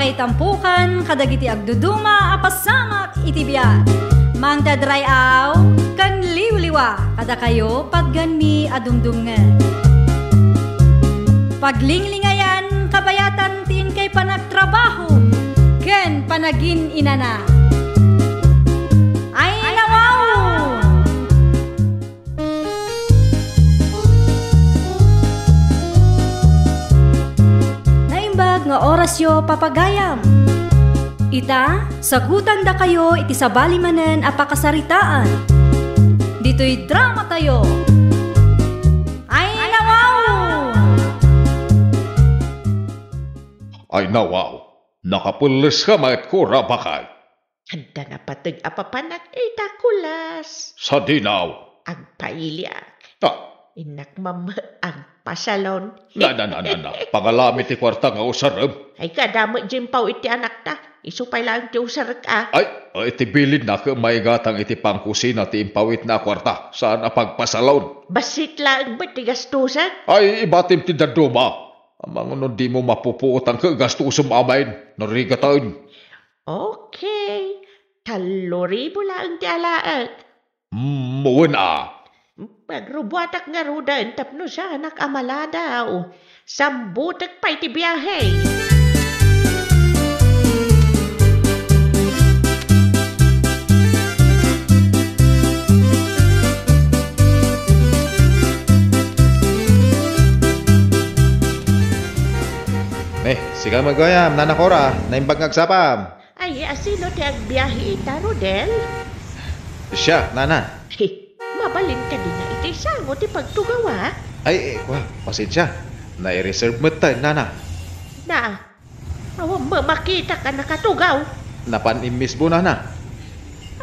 may tampukan, kadagiti agduduma, apasamak itibiyat. Mang tadrayaw, kan liwliwa, kada kayo patganmi adumdumngan. Paglinglingayan, kabayatan tiin kay panagtrabaho, ken panagin inana. Ay nawaw! Naimbag nga orasyo papagayam. Ita, sagutan da kayo iti sabalimanen a pakasaritaan. Dito'y drama tayo. Ay nawaw! Ay nawaw, nakapulis ka mga kura bakay. Handa na patag apapanak itakulas. Sa dinaw. Ang pailiak. Ah, Inak mam ang pasalon. na. Pangalamit ti kwarta nga usarem. Ay kadamo jimpaw iti anak ta. Isupay lang ti usarek ah. Ay, iti bilid na ka may gatang iti pangkusina ti impawit na kwarta. Saan apagpasalon? Basit lang ba ti gastusan? Ay, ibatim ti daduma. Amang ano di mo mapupuot ang kagastusum amain. Narigatan. Okay. Kaloribo lang ti alaag. Muna. Pagrubuatak nga rudan tapno siya anak amaladaw. Sambutak pa iti biyahe. Sigang magayam, nanakora, naimbag ngagsapam. Ay, asino ti agbiyahe ita, Rodel? Siya, nana. Mabalin ka din na iti sango ti pagtugawa. Ay, pasensya. Nai-reserve mo tayo, nana. Na, awang makita ka nakatugaw. Napan-imis mo, nana.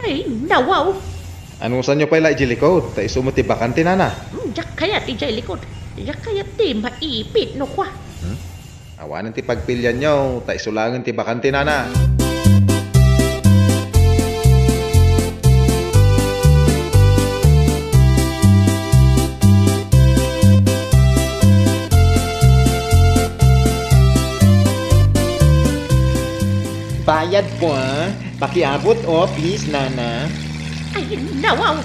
Ay, nawaw. Anong saan nyo pala ijilikod? Tayo sumuti bakante, nana. Jak kaya ti jay likod. Jak kaya ti maipit no kwa. Awanan ti pagpilyan nyo, tayo sulangin ti bakante, nana. Bayad po, pakiabot please, nana. Ay, nawaw.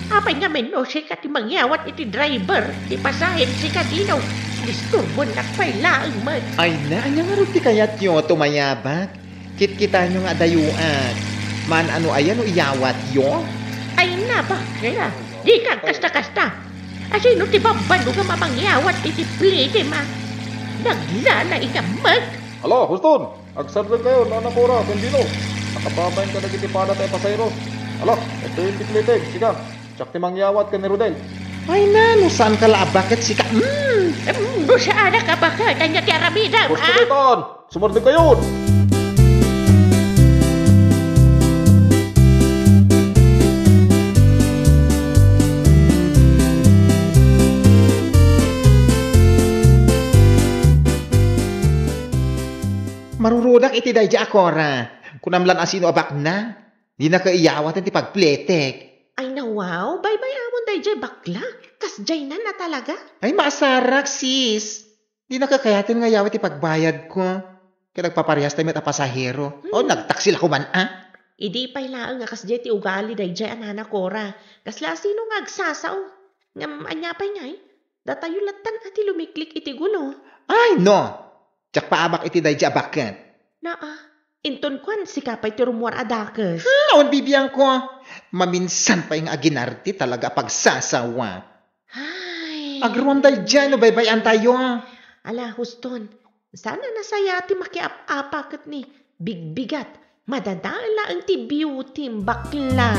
Apay nga meno si ka ti mangyawat iti driver. Ti pasahin si ka dinaw. Disturbo na pa'y laang man. Ay na, anya nga rin ti kayat nyo tumayabat. Kit-kita nyo nga dayuan. Man ano ayan o iyawat yo? Ay na ba, kaya di kang kasta-kasta. Asino ti babalo nga mamangyawat iti plite ma. Naglala ikamag. Alo, Huston! Agsardan kayo, nanakura, Pendino. Nakababayin ka na kiti para tayo pasayro. Alo, ito yung tikliteg. Sika, tsak ti mangyawat ka ni Rodel. Ay na, no saan ka labakit si ka? Busa anak ka ba ka? Kanya ti aramida, Gusto nitan! Sumardin kayo! Marurudak iti dayja akora. Kunamlan asino abak na. Di na kaiyawat ti pagpletek. Ay na wow, bye-bye amon day jay bakla. Kas jay na talaga. Ay masarak sis. Di na kakayatin nga yawat ti pagbayad ko. Kaya nagpaparehas tayo met pasahero. O nagtaksil ako man Idi pa'y laang nga kas jay ti ugali day jay anana kora. Kas la sino nga agsasaw. Ngam anya pa'y ngay. Datayo latan ati lumiklik iti gulo. Ay no. Tsak paabak iti dayja abakat. Inton kwan si kapay ti rumuar adakas. Awan bibiyang ko. Maminsan pa yung aginarti talaga pagsasawa. Ay. Agruam dayja no baybayan tayo. Ala, Huston. Sana nasaya ti makiap-apakat ni bigbigat. Madadala ang ti beauty bakla.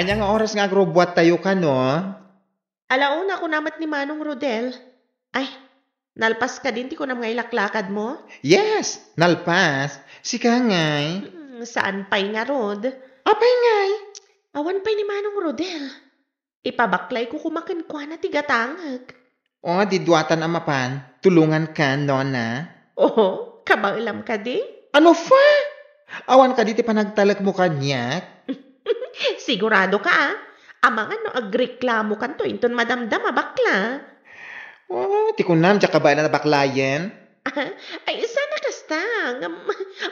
Anya nga oras nga agrubuat tayo ka no? Alauna ko namat ni Manong Rodel. Ay, nalpas ka din ti ko na mga ilaklakad mo? Yes, nalpas. Sika ngay. Saan pa'y nga, Rod? Apay ngay. Awan pa'y ni Manong Rodel. Ipabaklay ko kumakin kwa na tigatangag. O, diduatan amapan. Tulungan ka, nona. Oo, kabailam ka di? Ano fa? Awan ka diti panagtalak mo kanyak. Sigurado ka, ah? Amang ano agreklamo kanto, inton madamdam, bakla. Oh, ti kunam, tsaka ba na baklayan? Ay, sana kasta.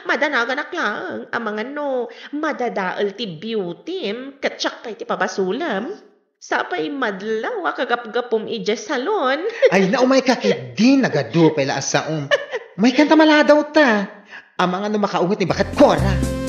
Madanagan lang. Amang ano, madadaal ti beauty. Katsak pa'y ti pabasulam. Sapay madlaw, kagap-gapom ije salon. Ay, naumay kakidi, nagado pala asaom. May kanta maladaw ta. Amang ano makaungot ni bakat kora.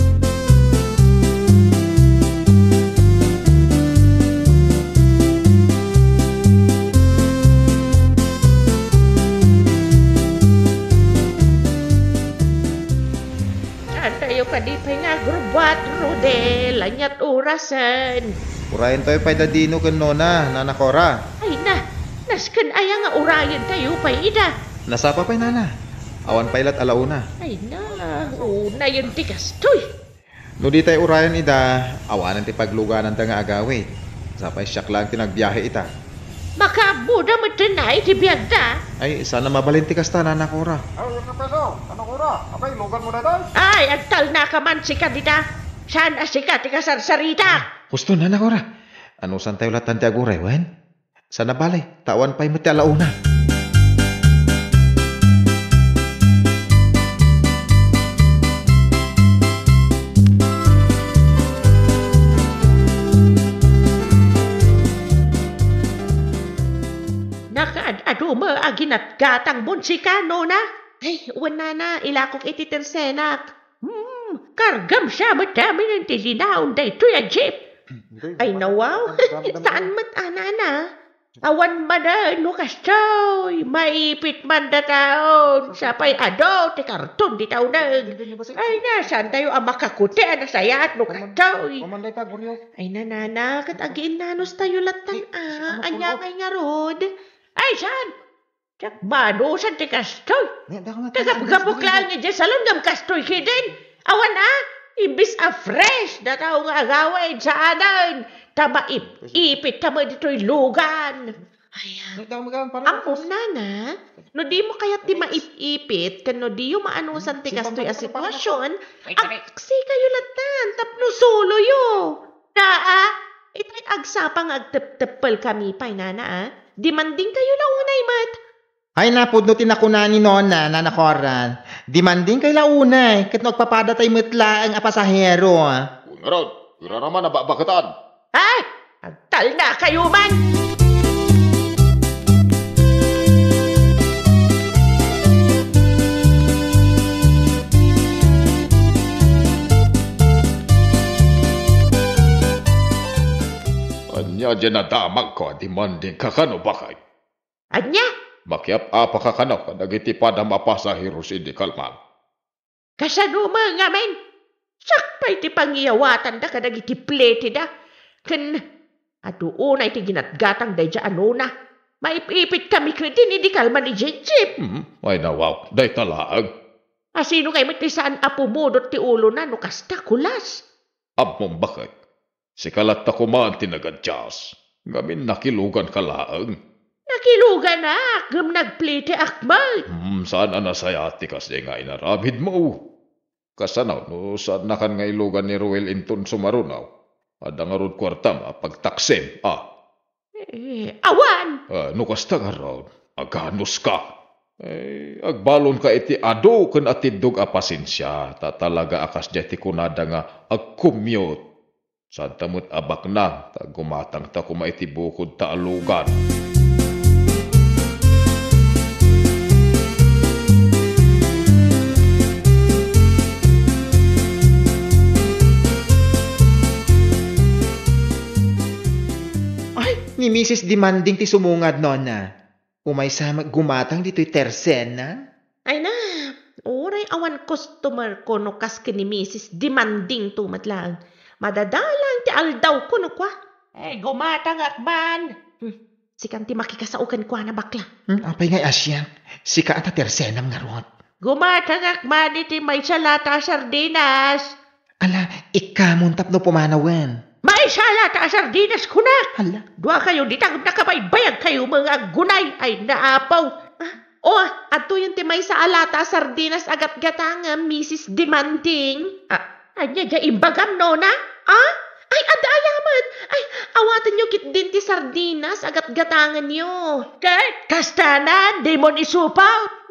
Tayo ka di pa'y nga grubat, Rodel. Anyat orasan. Urayan tayo pa'y dadino kan nona, nana Cora. Ay na, naskan aya nga urayan tayo pa'y ida. Nasapa pa'y nana. Awan pa'y lat alauna. Ay na, una yun ti kastoy. No di tayo urayan ida, awanan ti pagluganan ta nga agawit. Sapay siyak lang tinagbiyahe ita. Makabuda mo tinay ti biyagda. Ay, sana mabalinti kasta, nana Cora. Ay, yung peso. Ano kura? Abay, lugan mo na dahil. Ay, agtal na ka man si kadita. Sana si ka ti kasarsarita. Gusto, nana Cora. Ano san tayo latan ti aguray, wen? Sana balay, tawan pa'y mati alauna. Nakaad-ado mo aginat gatang bunsikano na. Ay, wala na, ilakok iti tersenak. Kargam siya matami ng tizinaon day to ya jeep. Ay nawaw, saan mat anana? Awan man no kastoy, maipit man da taon. Sapay ado, ti karton di taonag. Ay na, saan tayo ang makakuti na sayat no kastoy. Mamanday ka, Guryo. Ay nanana, katagiin nanos tayo latan anya ngay nga rod. Ay saan? Tsak manusan ti kastoy. Tagapagapok lang niya dyan salon ngam kastoy kidin. Awan imbis a fresh na tao nga agawin sa anan. Tama ipit tama dito'y lugan. Ay, ang nana, no di mo kaya ti maipipit, kan no di yung maanusan ti kastoy a sitwasyon, aksi kayo latan, tapno solo yo. Itay agsapang agtep-tepel kami pa'y nana Demanding kayo launay mat. Ay napod no tinakuna ni nona, nana Cora. Demanding kayo launay, kat nagpapada tayo mutla ang apasahero. Kung nga ira naman nababakatan. Ay, agtal na kayo man. Anya dyan na damag ko, demanding kakano bakay. Anya? Makiap apa kakano ka nagiti pada mapasahero si di kalman. Kasano mga men? Sakpay ti pangyawatan da kadagiti plete da. Ken aduuna iti ginatgatang day dya ano na. Maipipit kami kredin di kalman ni Jejip. Ay nawaw, day talaag. Asino kay matisaan apumudot ti ulo na no kasta kulas. Abmong bakit? Si kalat na kumaan tinagadjas. Ngamin nakilugan ka laang. Nakilugan na, gam nagplete akmal. Saan anasayati kasi nga inarabid mo? Kasanaw, no saan nakan nga ilugan ni Ruel Inton sumarunaw? Adang arod kwartam, pagtaksim, Awan! No kasta nga raw, aganos ka. Agbalon ka iti ado kan atidog apasensya, tatalaga akas jati kunada nga agkumyot. Saan tamot abak na, gumatang ta kumaiti bukod ta alugan. Ni Mrs. Demanding ti sumungad nona. Umaysa gumatang dito'y tersena. Ay na, oray awan customer ko no kas ni Mrs. Demanding tumatlang. Madadalang ti aldaw ko no kwa. Gumatang akman. Sikan ti makikasaukan kwa na bakla. Apay nga asyan. Sika ata tersenam nga rot. Gumatang akman iti may salata sardinas. Ala, ikamon tapno pumanawan. May salata sardinas kunak. Hala. Dua kayo ditang nakabaybayag kayo mga gunay ay naapaw. Oh, ato yung timay sa alata sardinas agat gatanga, Mrs. Demanding. Anya ja imbagam no na? Ay, adayamat. Ay, awatan nyo kit din ti sardinas agat gatangan nyo. Kurt, kastanan, di mo isupaw.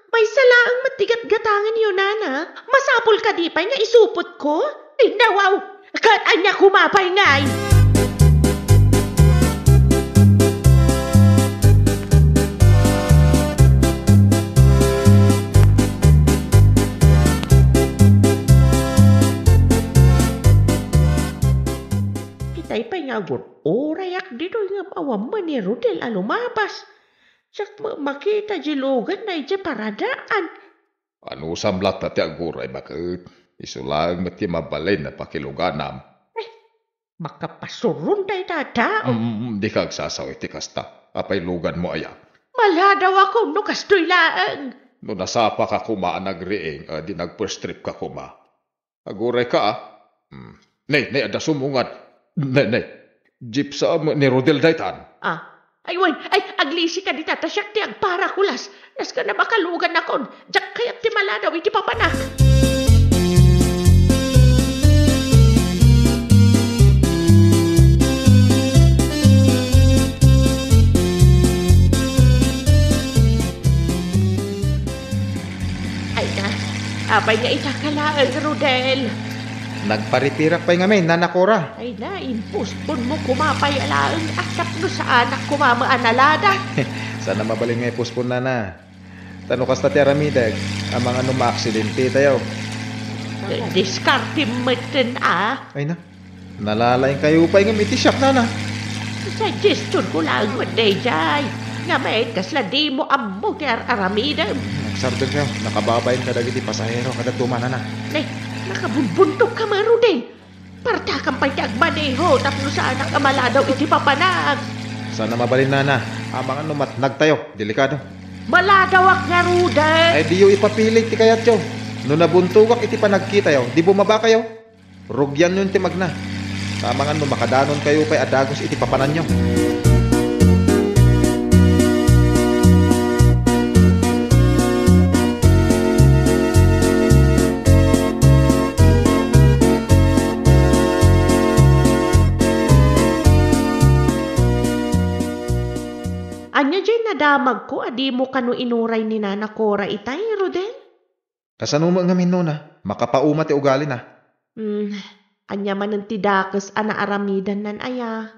May salaang matigat gatangan nyo, nana. Masapol ka di pa nga isupot ko. Ay, nawaw. Kurt, anya kumapay ngay. Kita'y pa nga orayak dito nga pawaman ni Rodel alumabas. Sak makita jilugan na iti paradaan. Ano samlat na ti aguray bakit? Isulang mati mabalin na pakiluganam. Makapasurun tayo tata. Di kag sasaw iti kasta. Apay lugan mo aya. Maladaw ako no kastoy laang. No nasapa ka kuma nagriing, di nag-first trip ka kuma. Aguray ka Nay, ada sumungat. Nay, jeep sa ni Rodel daytan. Ay, aglisi ka di tatasyak ti agpara kulas. Nas ka na makalugan na kon. Jak kayat ti maladaw iti papanak. Ay na, apay nga itakalaan, Rodel. Nagparipirak pa nga may, nanakora. Ay na, impuspon mo kumapay alaang atap no sa anak kumama analada. Sana mabaling nga ipuspon na. Tano kasta ti aramidag, ang mga numa-aksidente tayo. Diskarte meten Ay na, nalalaing kayo pa nga mitisyak na. Suggestion ko lang day jay. Nga may kasla di mo ammo kaya aramida. Nagsardog kayo, nakababayin ka dagiti pasahero kada tumana na. Nakabunbuntok ka Rodel. Parta kang pa'y agmaneho tapno sa anak amaladaw iti papanag. Sana mabalin na. Ang mga numatnag tayo, delikado. Maladawak nga Rodel. Ay di yung ipapilit ti kayat yo. No nabuntugak iti panagkita yo, di bumaba kayo. Rugyan yun ti magna. Sa mga makadanon kayo kay adagos iti papanan nyo. Anya dyan nadamag ko, adi mo kanu inuray ni Nana Cora itay, Rodel? Kasano mo nga minuna, makapauma ti ugali na. Anya man ang tidakas ana aramidan nan aya.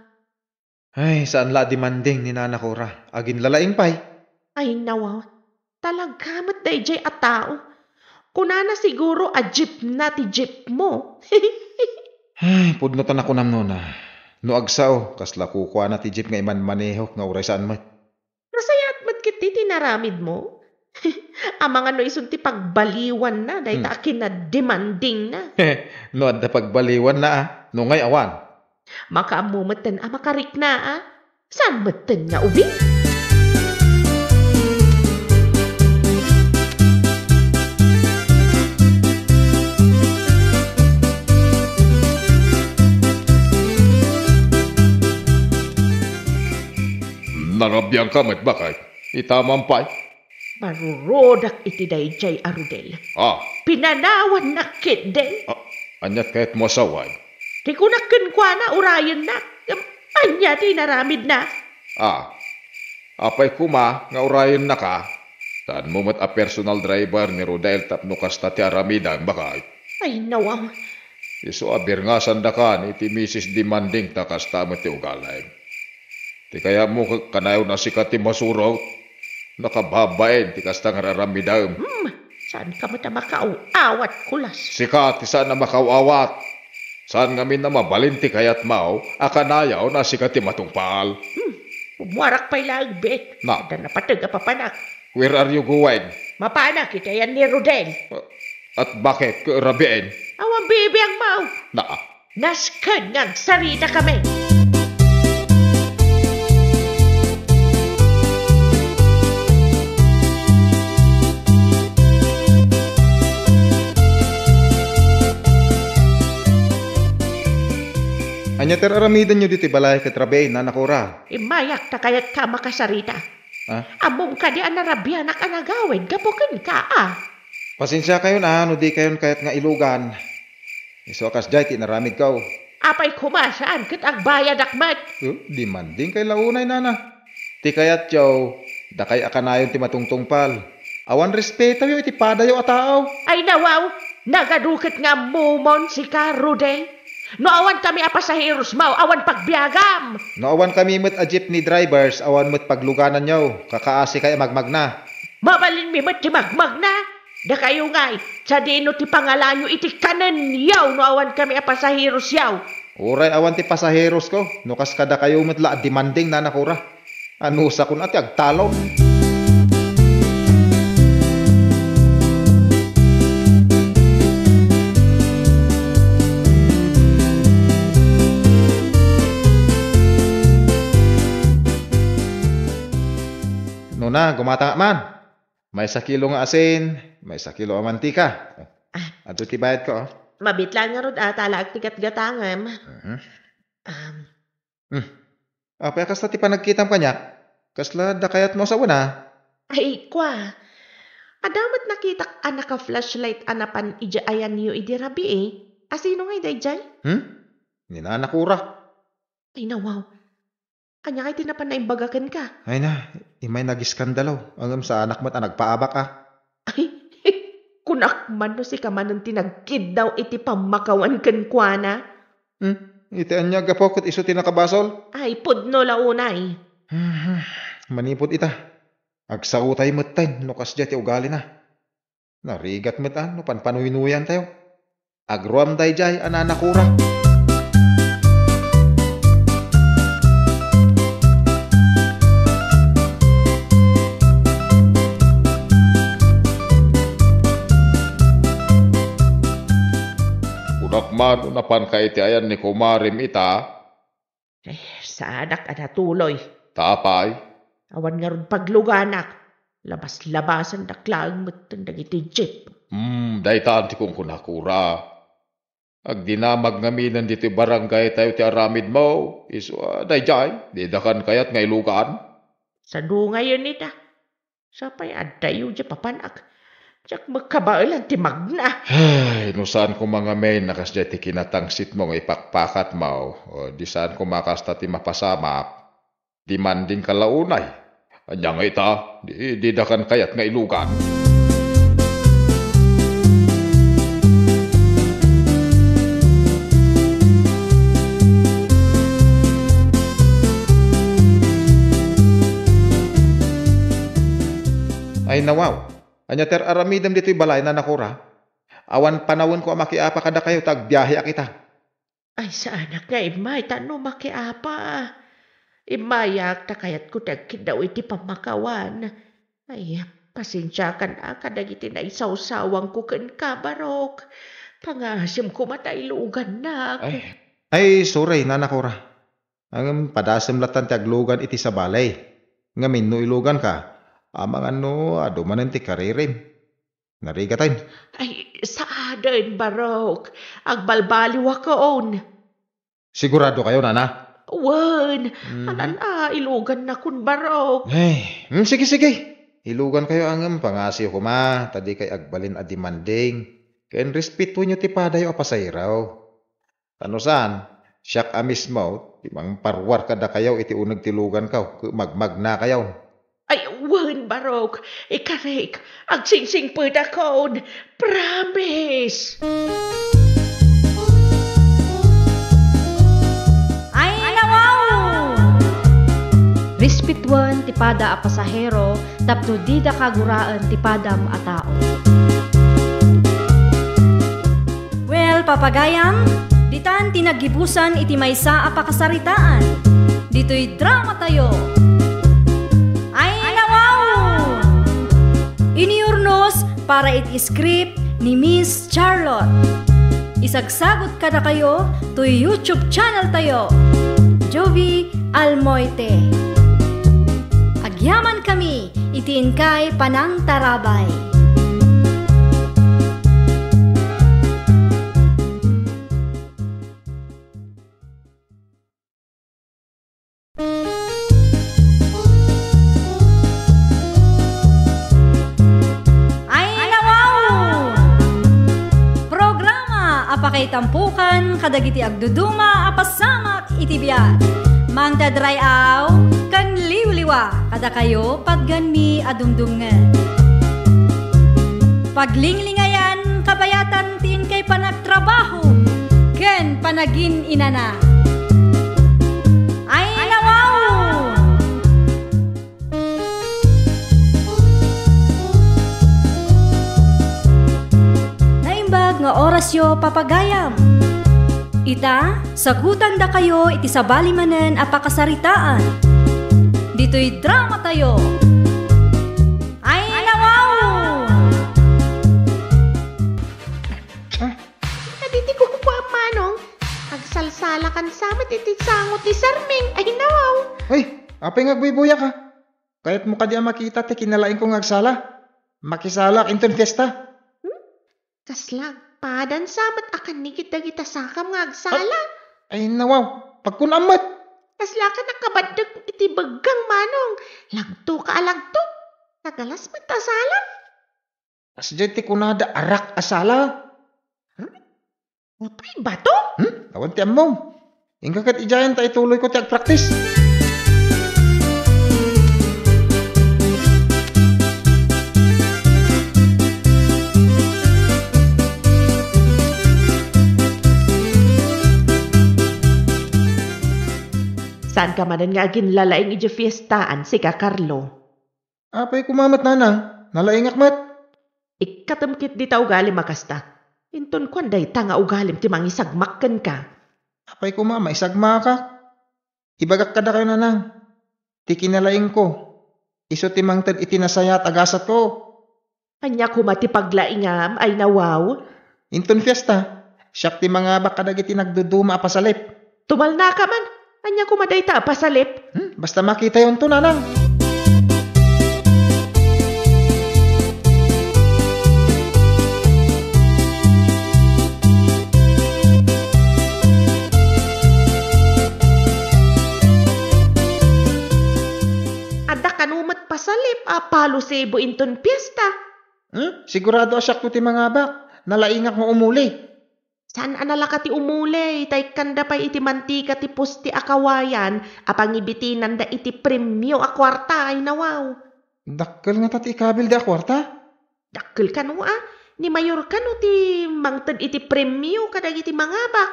Ay, saan la demanding ni Nana Cora? Agin lalaing pay. Ay nawa, talagamat day jay at tao. Kunana siguro a jeep na ti jeep mo. Ay, pudnotan ako nam nuna. No agsaw, kasla kukuha na ti jeep nga iman maneho nga uray saan mat. Nasayat mat kiti tinaramid mo? Ang mga no isunti pagbaliwan na, dahil akin na demanding na. No, adda pagbaliwan na no ngay awan. Makaamumatan makarik na Saan matan nga ubi? Narabyan ka mat bakay? Itamampay? Marurodak iti dayjay Rodel. Pinanawan na kit den. Anyat kahit mo saway. Di ko nakinkwa na urayan na. Anya ti naramid na. Apay kuma nga urayan na ka. Saan mo mat a personal driver ni Rodel tapno kasta ti aramidan bakay? Ay nawaw. Iso abir nga sandakan iti Mrs. Demanding takasta mo ti ugalay. Ti kaya mo kanayaw na sikat ti masuraw. Nakababain ti kasta nga raramidam. Saan ka mata makauawat kulas? Sikat ti saan na makauawat. Saan ngamin na mabalin ti kayat mao, akanayaw na sikat ti matungpal. Umuarak pa'y lagbet. Na. Da napatag papanak. Where are you going? Mapanak kita yan ni Rodel. At bakit rabiin? Awang bibi ang mau. Naskan ngang sarita kami. Anya ter aramidan nyo dito balay katrabain, Nana Cora. Imayak ta kayat ka makasarita. Amom ka di anarabyan ak anagawid, gapukin ka Pasensya kayo na, no di kayon kayat nga ilugan. Iso akas jay, tinaramid ka. Apay kumasaan, kit agbayad akmat. Di man din kay launay nana. Ti kayat yaw, dakay akanayon ti matungtungpal. Awan respeto yo iti padayo a tao. Ay nawaw, nagadukit nga mumon si ka, Rudel. No awan kami apasaheros mau, awan pagbiagam. No awan kami met a jeepney drivers, awan met pagluganan yaw. Kakaasi kay magmag na. Mabalin mi met ti magmag na. Da kayo ngay, sa dino ti pangalanyo iti kanan yaw, no awan kami apasaheros yaw. Uray awan ti pasaheros ko. No kas kada kayo met la demanding na nakura. Ano sa kun ati agtalon. No na, gumata man. May 1 kilo nga asin, may 1 kilo nga mantika. Ato ti bayad ko. Mabitlan nga rod tala ak tikat gatangam. Apay kas ti panagkitam kanya. Kasla da kayat mo sa una. Ay, kwa. Adamat nakita anak ka flashlight anapan ija ayan niyo idirabi Asino nga iday jay? Ninanakura. Ay nawaw. Kanya kay tinapan na imbagakan ka. Ay na, imay nagiskandalaw. Angam sa anak mo't nagpaabak Ay, kunak man no si kamanan tinagkid daw iti pamakawan kan kwa na. Itian niya gapokot iso tinakabasol. Ay, pudno launay. Manipot ita. Agsautay mo't tayo, nukas dya ti ugali na. Narigat mo't no panpanuinuyan tayo. Agruam day jay, ananakura. Unakman, unapan ka iti ayan ni kumarim ita. Sa anak tuloy. Tapay. Awan nga ron pagluganak. Labas-labasan daklang matandang iti jeep. Daytaan ti kong kunakura. Agdinamag ngaminan dito barangay tayo ti aramid mo. Iso, dayjay, didakan kayat nga ilugaan. Sa ngayon ita. Sapay adayo di papanak. Tsak magkabailan ti magna. Ay, no saan ko mga may nakas dyan ti kinatangsit mo nga ipakpakat mo. O di saan ko makasta ti mapasamak. Di man din kalaunay. Anya nga ita, di dakan kayat nga ilugan. Ay nawaw. Anya ter aramidam dito'y balay na nakura. Awan panawon ko makiapa kada kayo tagbiyahe akita. Ay sa anak nga imay tano makiapa. Imayak ta kayat ko tagkid daw iti pamakawan. Ay pasensyakan kadagiti na isawsawang ko ken kabarok. Pangasim ko matailugan na. Ay sorry na nakura. Ang padasem latan ti aglugan iti sa balay. Ngamin no ilugan ka. Amang adumanan ti karirim. Narigatan. Ay, saaden, Barok. Agbalbaliwa kaon. Sigurado kayo, nana? Wan, ilugan na kun Barok. Ay, sige. Ilugan kayo angam pangasiyo ko ma. Tadi kay agbalin a demanding. Kayan respeto nyo ti padayo apasayraw. Ano saan? Siyak amis mo. Timang parwar kada kayaw iti unag tilugan kaw. Magmag na kayaw. Ay, wan, Barok. Ikarik, agsingsing po dakon. Promise. Ay, nawaw! Respetuan ti pada a pasahero, tapno di da kaguraan ti padam a tao. Well, papagayam, ditan tinagibusan iti maysa a pakasaritaan. Dito'y drama tayo. Iniurnos para iti-script ni Miss Charlotte. Isagsagot ka na kayo to YouTube channel tayo, Jovi Almoite. Agyaman kami, itiin kay Panang Tarabay. tampukan kadagiti agduduma apasamak iti biag. Mangdadrayaw kan liwliwa kada kayo padganmi adumdumngen. Paglinglingayan kabayatan tin kay panagtrabaho ken panagin inana. Ay nawaw! Naimbag nga orasyo papagayam. Ita, sagutan da kayo iti sabali manen apakasaritaan. Dito'y drama tayo. Ay nawaw! Aditi ko po ang manong. Agsalsala kan samat iti sangot ni Sarming. Ay nawaw. Ay, apay ngagbuy-buya ka. Kahit mo ka di makita, ti kinalain kong agsala. Makisalak inton fiesta. Kaslag. Padan samat akan ni kita sakam nga agsala. Ay nawaw, pagkunamat. Kasla ka nakabadag iti baggang manong. Lagto ka alagto. Nagalas matasala. Asdyan ti kunada arak asala. Apay ba to? Awan ti ammo. Ingka kat ijayan ta ituloy ko ti agpraktis. Saan ka manan nga ginlalaing iti fiestaan si ka Carlo? Apay kumamat nanang, nalaingak mat. Ikatamkit di ta ugali makasta. Inton kwanday ta nga ugalim ti mangisagmakken ka. Apay kumama, isagma ka. Ibagak ka da kayo nanang. Ti kinalaing ko. Iso ti mangtad itinasaya at agasat ko. Anya kumati paglaingam ay nawaw. Inton fiesta, siyak ti mga bakadag iti nagduduma apasalip. Tumal na ka man. Anya kumaday ta pasalip. Basta makita yun to nanang. Ada kanumat pasalip palo sebo inton piyesta. Sigurado asyak to ti mga bak. Nalaingak mo umuli. Saan analaka ti umulay, tay kanda pa iti mantika ti pusti akawayan, apangibitinan da iti premyo a kwarta ay nawaw. Dakkel nga tati ikabil da kwarta. Dakkel ka no ni mayor ka no ti mangtad iti premyo kadag iti mga bak.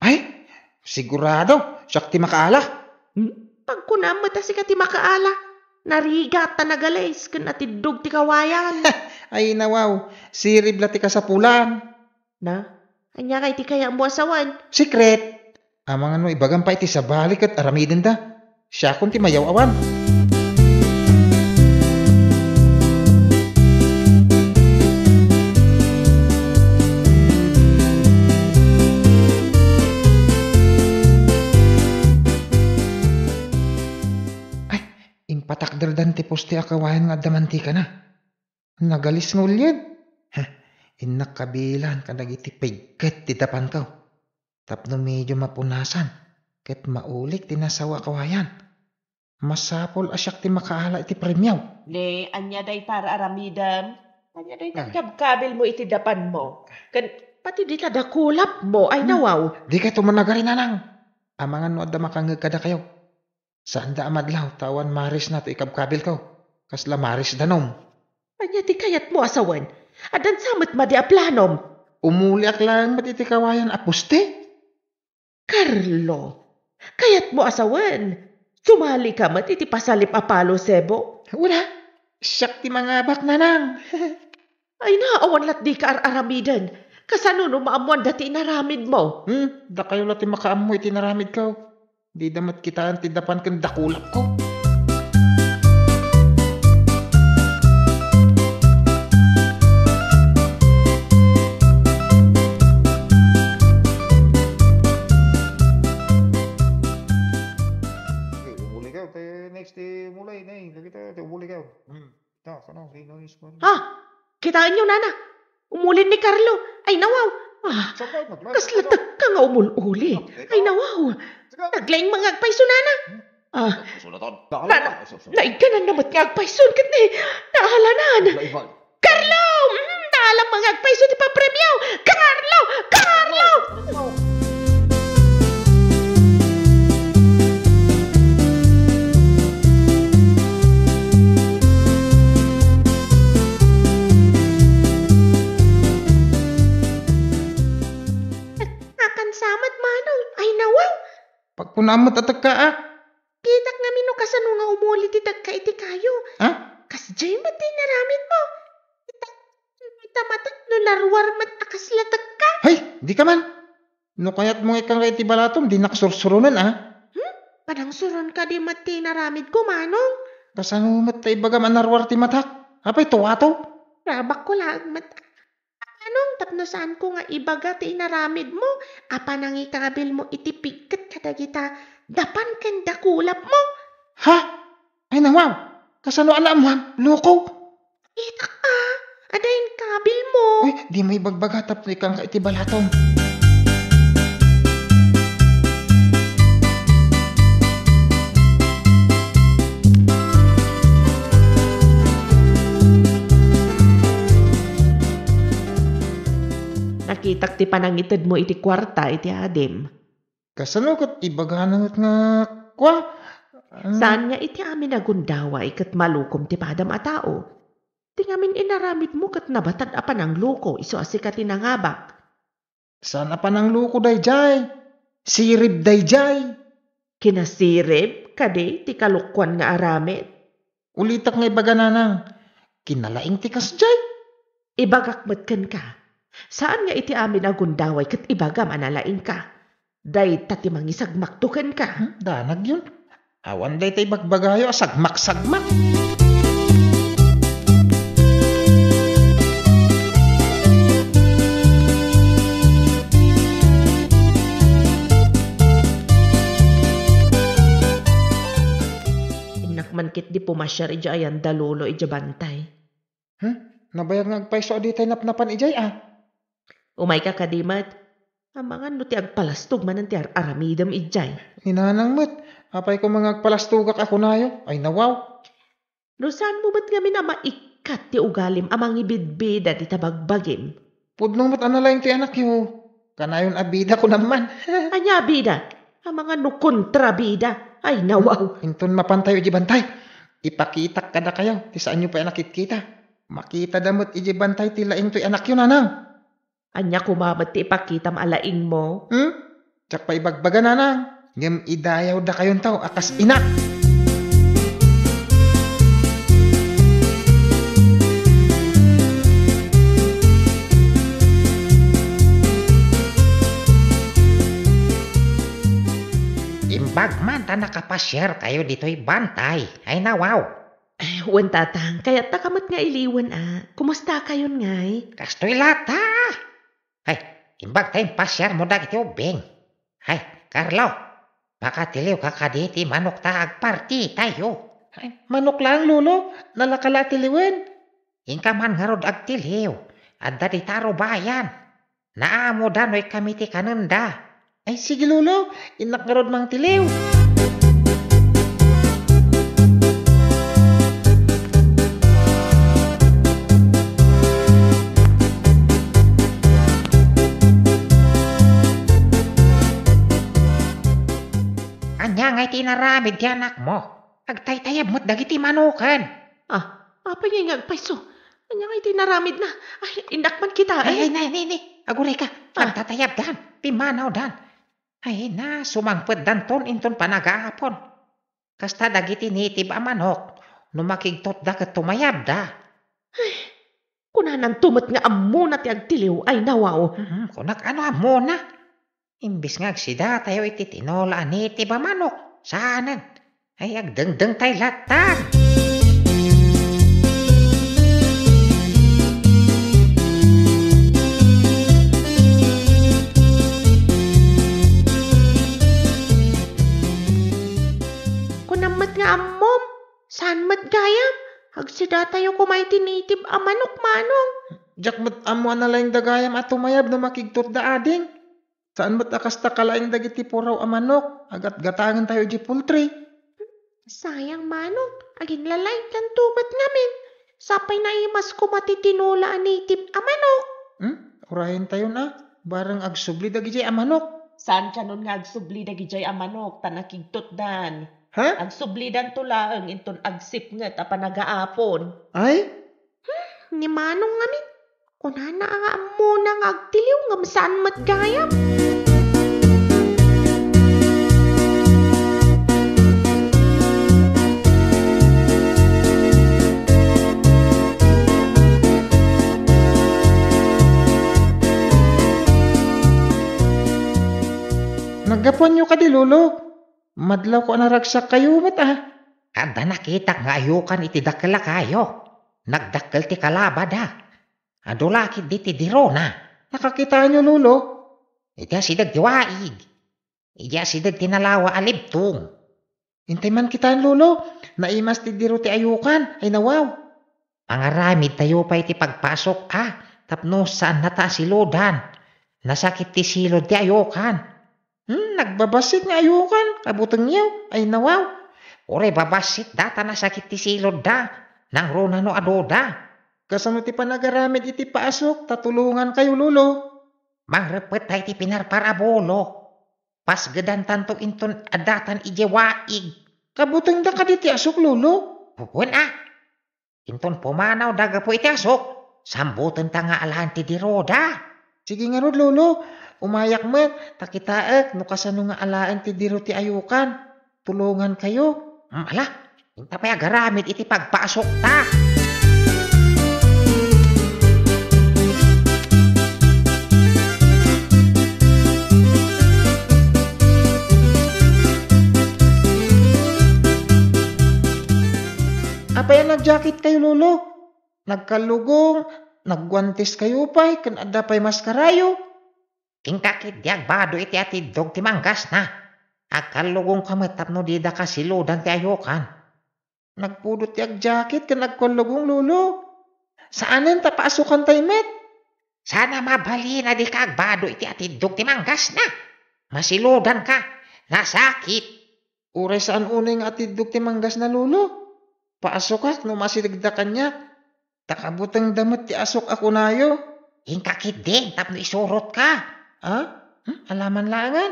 Ay, sigurado, siyak ti makaala. Pagkunam ta si ka ti makaala, narigat ta nagalays kun atidog ti kawayan. Ay nawaw, sirib ti kasapulan. Na? Anya kay ti kaya mo asawan. Secret. Amang ano, ibagan pa iti sa balik at aramidin da. Siya kung ti mayaw awan. Ay, impatakdal dan ti poste akawayan nga damanti ka na. Nagalis ng ulyad. Inakabilan ka nagiti pigket ti dapan ka. Tapno medyo mapunasan. Ket maulik tinasawa kawayan. Masapol asyak ti makaala iti premyaw. Ne, anya day para aramidam. Anya day nagkabkabil mo iti dapan mo. Kan pati di tada kulap mo ay nawaw. Di ka tumanagarin nanang. Amangan no adda makangag kada kayo. Saan da amadlaw tawan maris na to ikabkabil ka. Kasla maris danom. Anya di kayat mo asawan. Adan samet madi a planom. Umuliak lang matiti kawayan apuste. Carlo, kayat mo asawan. Sumali ka mat iti pasalip a palo sebo. Wala. Siyak ti mga bak nanang. Ay naawan lat di ka aramidan. Kasano no maamuan dati inaramid mo. Da kayo lati makaamoy tinaramid ka. Di damat kitaan ti dapan ken dakulap ko. Ha? Kitaan nyo, nana. Umulin ni Carlo. Ay, nawaw. Kaslatak ka nga umululi. Ay, nawaw. Naglaing mga agpayso, nana. Naigkanan namat nga agpayso. Kat ni, naahalanan. Carlo! alam mga agpaiso ti papremyaw. Carlo! Carlo! Akan samat manong. Ay nawaw. Pagpunamot at ka Kitak nga mino kasano nga umuli ti dagka iti kayo. Ha? Kas jay mat ti naramid mo. Ita matat no larwar mat akas latag ka. Hay, di ka man. No kaya't mong ikang kay tibalatom, di naksursurunan Padang suron ka di mat ti naramid ko manong. Kasano mat tayo baga manarwar ti matak. Apay tuwato. Rabak ko lang mat. Anong tapnosan ko nga ibaga ti inaramid mo. Apa nang ikabil mo iti pigkat kadagita. Dapan ken dakulap mo. Ha? Ay nawaw. Kasano alam mo, loko. Itak ka. Adayin kabil mo. Uy, di may bagbagatap na ikang kay tibalatom. Nakitak ti panangitid mo iti kwarta iti adem. Kasano kat ibaganangat nga kwa? Saan nga iti amin agundawa ikat malukom ti padam a tao? Ti ngamin inaramid mo kat nabatad apan ang luko iso asika tinangabak. Sana pa ng loko dayjay? Sirib dayjay? Kinasirib kade ti kalukwan nga aramid. Ulitak nga ibagananang. Kinalaing ti kasjay? Ibagakmat ka. Saan nga iti amin agundaway kat ibaga manalaing ka? Day tati mangisagmaktukan ka. Danag yun. Awan day tay bagbagayo sagmak-sagmak. Inakmankit di pumasyar ija ayan dalulo ija bantay. Nabayag nga agpaiso di tay napnapan ijay Umay ka kadimat. Ang mga no ti agpalastog manan ti aramidam ijay. Hinanang mat. Apay ko mga agpalastugak ako nayo. Ay nawaw. No saan mo ba't kami na maikat ti ugalim amang ibidbida di tabagbagim? Pudnong mat analayang ti anak yo. Kanayon abida ko naman. Anya bida? Ang mga no kontrabida. Ay nawaw. Inton mapantayo iji bantay. Ipakitak kada kayo. Ti saan nyo pa nakit kita. Makita damot iji bantay ti laing to'y anak yun anang. Anya kumamat ti ipakitam alaing mo. Tsak pa ibagbaga nanang. Ngem idayaw da kayon tao akas inak. Imbag man ta nakapasyar kayo dito'y bantay. Ay nawaw. Wan tatang, kaya't takamat nga iliwan Kumusta kayon ngay? Kastoy lata. Ay, imbag tayong pasyar mo dagiti ubing. Ay, Carlo. Baka tiliw ka kaditi manok ta agparti tayo. Ay, manok lang lolo. Nalakala tiliwen. Ingka man nga rod agtiliw. Adda di taro bayan. Naamo danoy kami ti kananda. Ay sige lolo. Inak nga rod mang tiliw. Anya ngay tinaramid ti anak mo. Agtaytayab mo't dagiti manukan. Apa yung agpaiso? Anya nga itinaramid na. Ay, indakman kita Ay, aguray ka. Agtatayab dan. Pimanaw dan. Ay na, sumangpet dan ton inton panagaapon. Kasta dagiti nitib a manok. Numakigtot da ket tumayab da. Kunanan tumat nga ammo na ti agtiliw ay nawaw. Kunak ano amo na. Imbis nga agsida tayo iti tinola nitib a manok. Saanan? Ay agdengdeng tay latan. Kunamat nga ammom. Saan mat gayam? Agsida tayo kumay tinitib a manok manong. Jak mat amo analayang dagayam at tumayab no makigtot da ading. Saan mat akas takalaing dagiti puraw a manok. Agat gatangan tayo di poultry. Sayang manong. Agin lalay kan tumat ngamin. Sapay na imas ko matitinula native amanok. Urahin tayo na. Barang agsubli dagi jay amanok. Saan ka nun nga agsubli dagi jay amanok, tanakigtot dan. Ha? Agsubli dan tulaang inton agsip nga tapanagaapon. Ay? Ni manong ngamin, kunana nga muna nga agtiliw nga saan matgayam. Naggapuan nyo ka di, Lolo. Madlaw ko naragsak kayo, Kada nakita nga ayukan iti dakla kayo. Nagdakkel ti kalaba da. Adulakid di ti diro na. Nakakita nyo, Lolo. Iti asidag tiwaig. Iti asidag tinalawa alibtong. Hintay man kita, Lolo. Naimas ti diro ti ayukan. Ay nawaw. Pangaramid tayo pa iti pagpasok tapno saan nata silodan. Nasakit ti silod ti ayukan. Nagbabasit nga ayukan. Kabutang niyaw. Ay nawaw. Ore babasit data nasakit ti silod da. Nang rona no adoda. Kasano ti panagaramid iti paasok. Tatulungan kayo, Lolo. Mangrepet tayo ti pinarparabolo. Pasgedan tanto inton adatan ijewaig. Kabutang da ka di ti asok, Lolo. Pupuan Inton pumanaw daga po iti asok. Sambutan ta nga alahan ti diroda. Sige nga rod, Lolo. Umayak mo. Takitaak. No kasano nga alaan ti diro ti ayukan. Tulungan kayo. Ala. Inta pa agaramid iti pagpasok ta. Apay nag-jacket kayo, Lolo. Nagkalugong, nagguantes kayo pa'y, kan adda pa'y maskarayo. Tingkakit diag bado iti atidog ti manggas na. Agkalugong kamatap no dida ka silodan ti ayokan. Nagpudot ti ag-jacket kan nagkalugong, Lolo. Saanan tapasukan tayo, met? Sana mabali na di ka agbado iti atidog ti manggas na. Masilodan ka. Nasakit. Uray saan unay nga atidog ti manggas na, Lolo? Paasok ka, no masiligdakan niya. Takabutang damit ti asok ako nayo. Hingkakit din, tapno isurot ka. Alaman langan.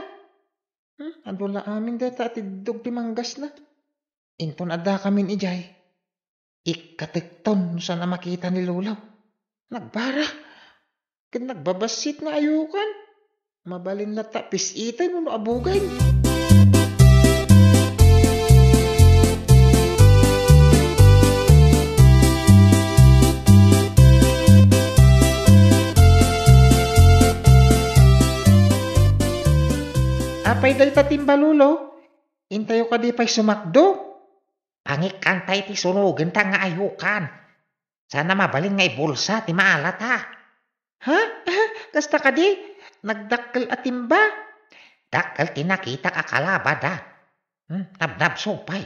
Adula amin deta atidog ti manggas na. Inton adda kamin ijay. Ikatikton sa na makita ni Lulaw. Nagbara. Kan nagbabasit na ayukan. Mabalin na tapis itay no abugay. Apay day tatimba, Lolo. Intayo ka di pa'y sumakdo. Angik kantay ti sunugan ta nga ayukan. Sana mabalin nga ibulsa ti maalat ha. Ha? Kasta ka di? Nagdakkel atimba? Dakkel ti nakita ka kalaba da. Nabnab supay.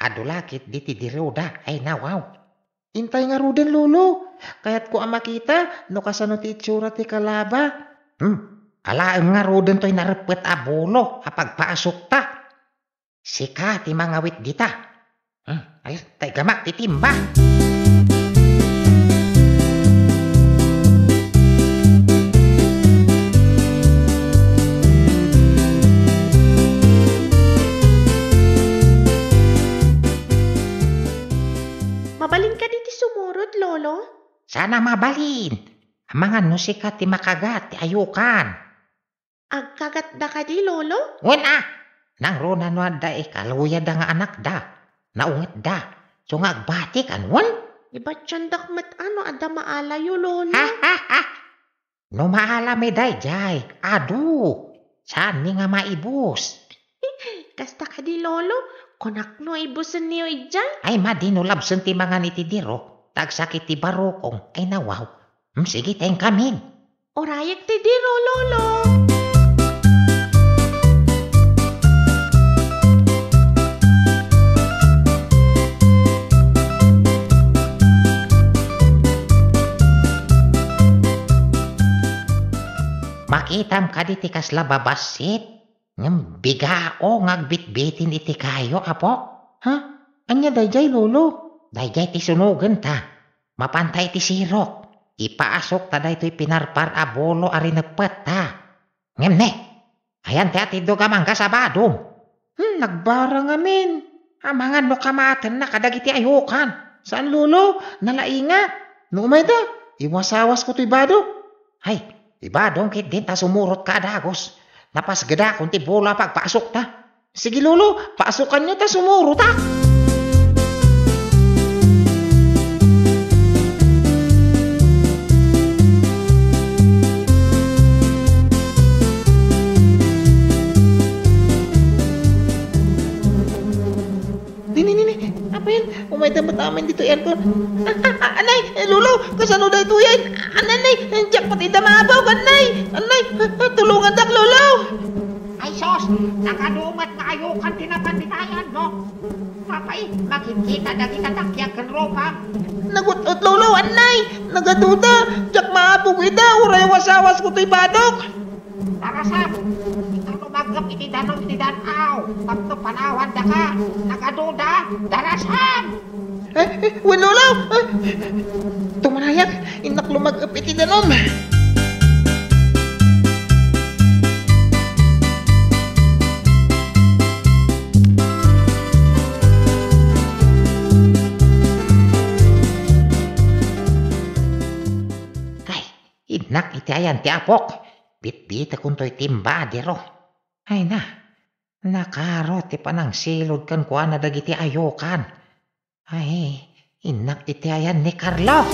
Adulakit di ti diroda ay nawaw. Intay nga ruden, Lolo. Kaya't ko ang makita, no kasano ti itsura ti kalaba. Alaang nga roden to'y narepet abolo apagpaasok ta. Sika ti mga wit dita. Ay, tay gamak ti timba. Mabalin ka diti sumurot, Lolo? Sana mabalin. Ang mga nusika ti makagat ti ayukan. Agkagat da ka di, Lolo? Nang rona no da kaluya da nga anak da. Naungat da. So nga agbati kanwan. Iba't siyandak mat adda maalayo, Lolo. No maala may day jay. Adu. Saan ni nga maibus? Kasta ka di, Lolo. Konak no ibusan niyo ijay. Ay madinulabsan ti mga nitidiro. Tagsakit ti barokong. Ay nawaw. Sige tayong kamin. Orayak ti diro, Lolo. Makitam ka di ti kasla babasit. Ngam bigao ngagbitbitin iti kayo, apo. Anya dayjay, Lolo? Dayjay ti sunugan ta. Mapantay ti sirok. Ipaasok ta daytoy pinarpar abolo ari nepet ta. Ngemne. Ayan ti atidog amang kasabadong. Nagbarang amin. Amangan no kamaten na kadagiti ayukan. Saan lolo? Nalainga. Numay ta. Iwasawas ko to ibado. Hay, ibadong kit din ta sumurot ka adagos. Napas geda kung ti bola pagpasok ta. Sige lolo, paasukan nyo ta sumuro ta. Nini, apa yan? Umay tamatamin dito aircon. Anay, lolo, kasano da ito yan? Anay, jackpot ita maabaw, anay. Anay, tulungan tak lolo. Ay sos, nakadumat nga ayukan tinapanditayan mo. Papay, makikita na kita takyak kan ropa. Nagutot lolo, anay. Nagaduda, jack maabog ita, uray wasawas ko to'y badok. Darasam, ikaw lumagap iti danon iti danaw. Tapno panawan da ka, nakaduda, darasam. Wen lolo. Tumanayak, inak lumagap iti danom. Inak iti ayan ti apok. Bit-bit akong to'y timba diro. Ay na, nakaro ti panang silod kan kuha na dagiti ayokan. Ay, inak iti ayan ni Carlo.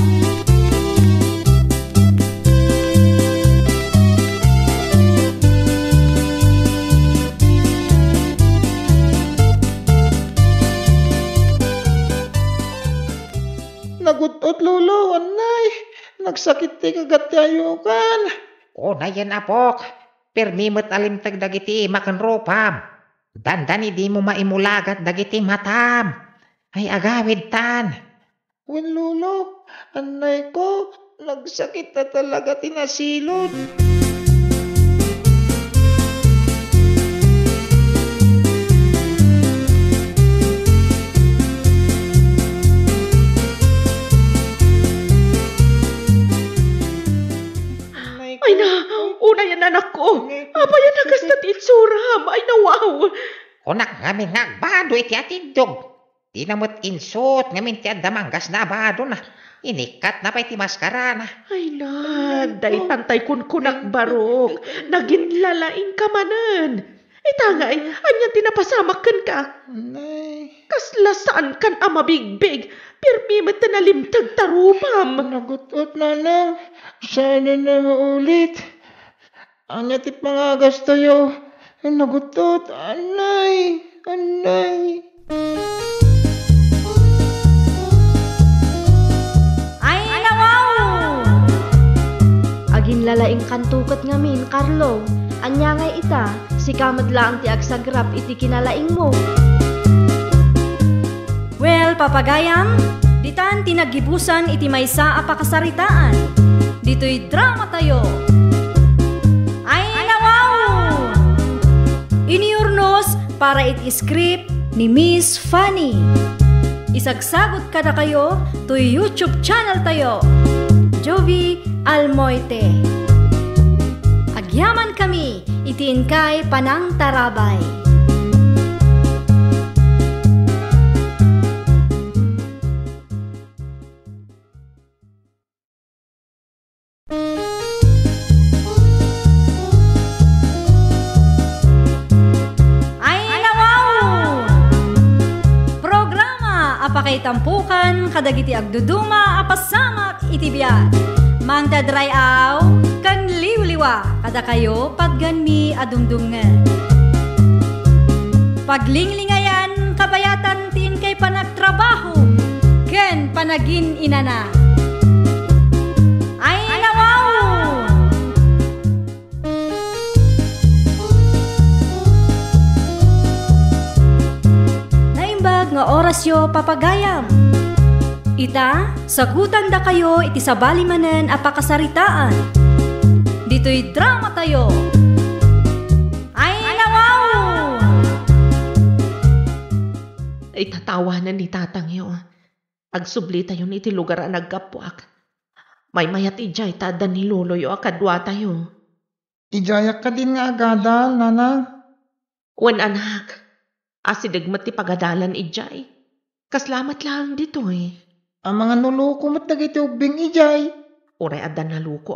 Nagutot lolo, anay. Nagsakit ti kagat ti ayukan. O na yan apok. Permimot alimtag dagiti makan ropam. Dandani di mo maimulagat dagiti matam. Ay agawid tan. Wen lolo, anay ko, nagsakit na talaga tinasilod. Ay na, una yan anak ko. Apa yan nagastat itsuram. Ay na wow. Kunak ngamin nagbado iti atidog. Di namot insot ngamin ti adamanggas na abado na. Inikat na pa iti maskara na. Ay na, day tantay kun kunak barok. Naginlalaing ka manan. Itangay, anyan tinapasamak ka. Anay, Kaslasaan kan ama bigbig. Pirmi mo tanalimtag tarupam. nagutot na lang. Sana na maulit. Anya ti pangagas tayo. Nagutot, anay, anay. Ay nawaw! Agin lalaing kantukat ngamin, Carlo. Anya ngay ita, si kamad lang ti agsagrap iti kinalaing mo. Well, papagayam, ditan tinagibusan iti maysa a pakasaritaan. Dito'y drama tayo. Ay nawaw! Iniurnos para iti script ni Miss Fanny. Isagsagot kada kayo to YouTube channel tayo. Jovi Almoite. Agyaman kami, itiin kay Panang Tarabay. Apakay tampukan, kadagiti agduduma, apasamak itibiyat. Mang tadray aw, kan liwliwa, kada kayo pagganmi adumdungan. Paglinglingayan, kabayatan tin kay panagtrabaho, ken panagin inana. Ay nawaw! Nga orasyo papagayam. Ita, sagutan da kayo iti sabali manen a pakasaritaan. Dito'y drama tayo. Ay nawaw! Ay tatawanan ni tatang yo. Agsubli tayo iti lugar ang nagkapwak. May mayat ijay tada ni Loloy o akadwa tayo. Ijayak ka din nga agadal, nanang. Wan anak, asidag ti pagadalan ijay. Kaslamat lang dito eh. Ang mga nuluko mo't dagiti ubing ijay. Uray adan na luko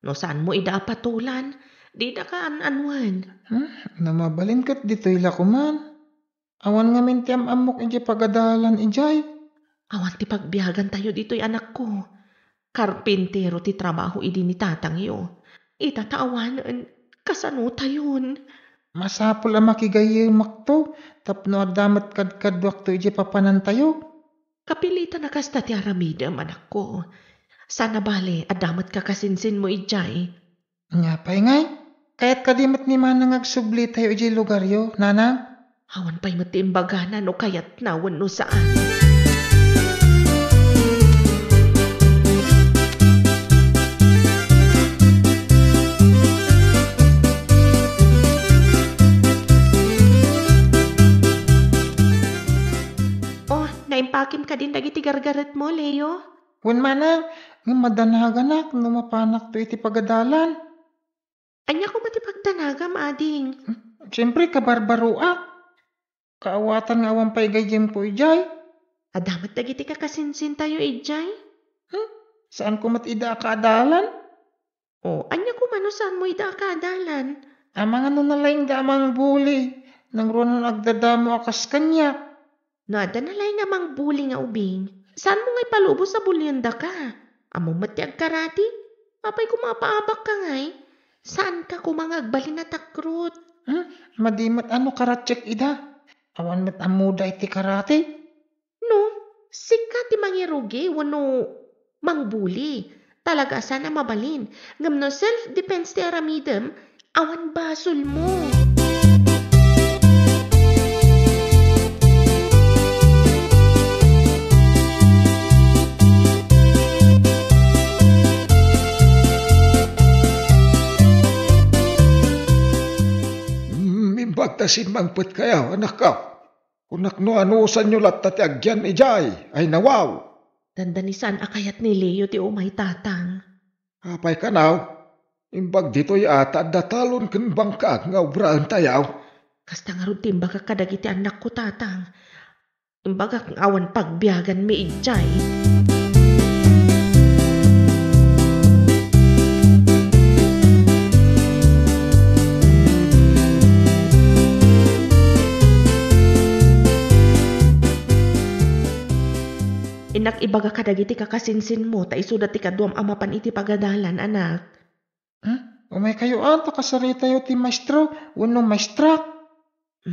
No saan mo ida patulan, di da ka an-anwan. Namabalin kat dito'y lakuman. Awan nga mintiam amok ijay pagadalan ijay. Awan ti pagbiyagan tayo dito'y anak ko. Karpintero ti trabaho idi ni tatang yo. Itataawanan, kasano tayon. Masapol ang makigayimak to. Tapno adamat kadkadwak to ijay papanan tayo. Kapilitan na kasta ti aramidam anak ko. Sana bale, adamat ka kasinsin mo ijay. Nga pa'y ngay. Kaya't kadimat ni manang agsubli tayo ijay lugar yo, nanang. Awan pa'y matiimbaganan o kayat nawan no saan. Naimpakim ka din dagiti gargaret mo, Leo. Wan manang, nga madanaganak no mapanak to iti pagadalan. Anya ko matipagdanagam, ading. Siyempre, kabarbaruak. Kaawatan nga awan pa'y gayem po ijay. Adamat dagiti ka kasinsin tayo, ijay. Saan ko mat ida kaadalan? Anya ko mano saan mo ida kaadalan? Amang ano nalaing damang buli. Nang runan agdadamo akas kanya. Nada nalay nga mang buli nga ubing. Saan mo nga'y palubo sa bulyanda ka? Amo matiag karati? Apay kumapaabak ka nga'y? Saan ka kumangagbalin na takrut? Madimat ano karatsek ida? Awan met amuda iti karate? No, sika ti mangirugi wano mangbuli. Talaga sana mabalin. Ngam no self-defense ti aramidem, awan basol mo. Bagtasin mangput kayaw, anak ka. Kunak no anusan nyo lat ti agyan ijay, ay nawaw. Dandanisan akayat ni Leo ti umay tatang. Apay kanaw, imbag dito'y ata datalon ken bangkag nga obraan tayaw. Kasta nga ron timbag kadagiti anak ko tatang. Imbag ang awan pagbiyagan mi ijay. Inak ibaga kadagiti kakasinsin mo, ta isudat ti kaduam amapan iti pagadalan, anak. Umay kayo ta kasarita yo ti maestro, wano maestra.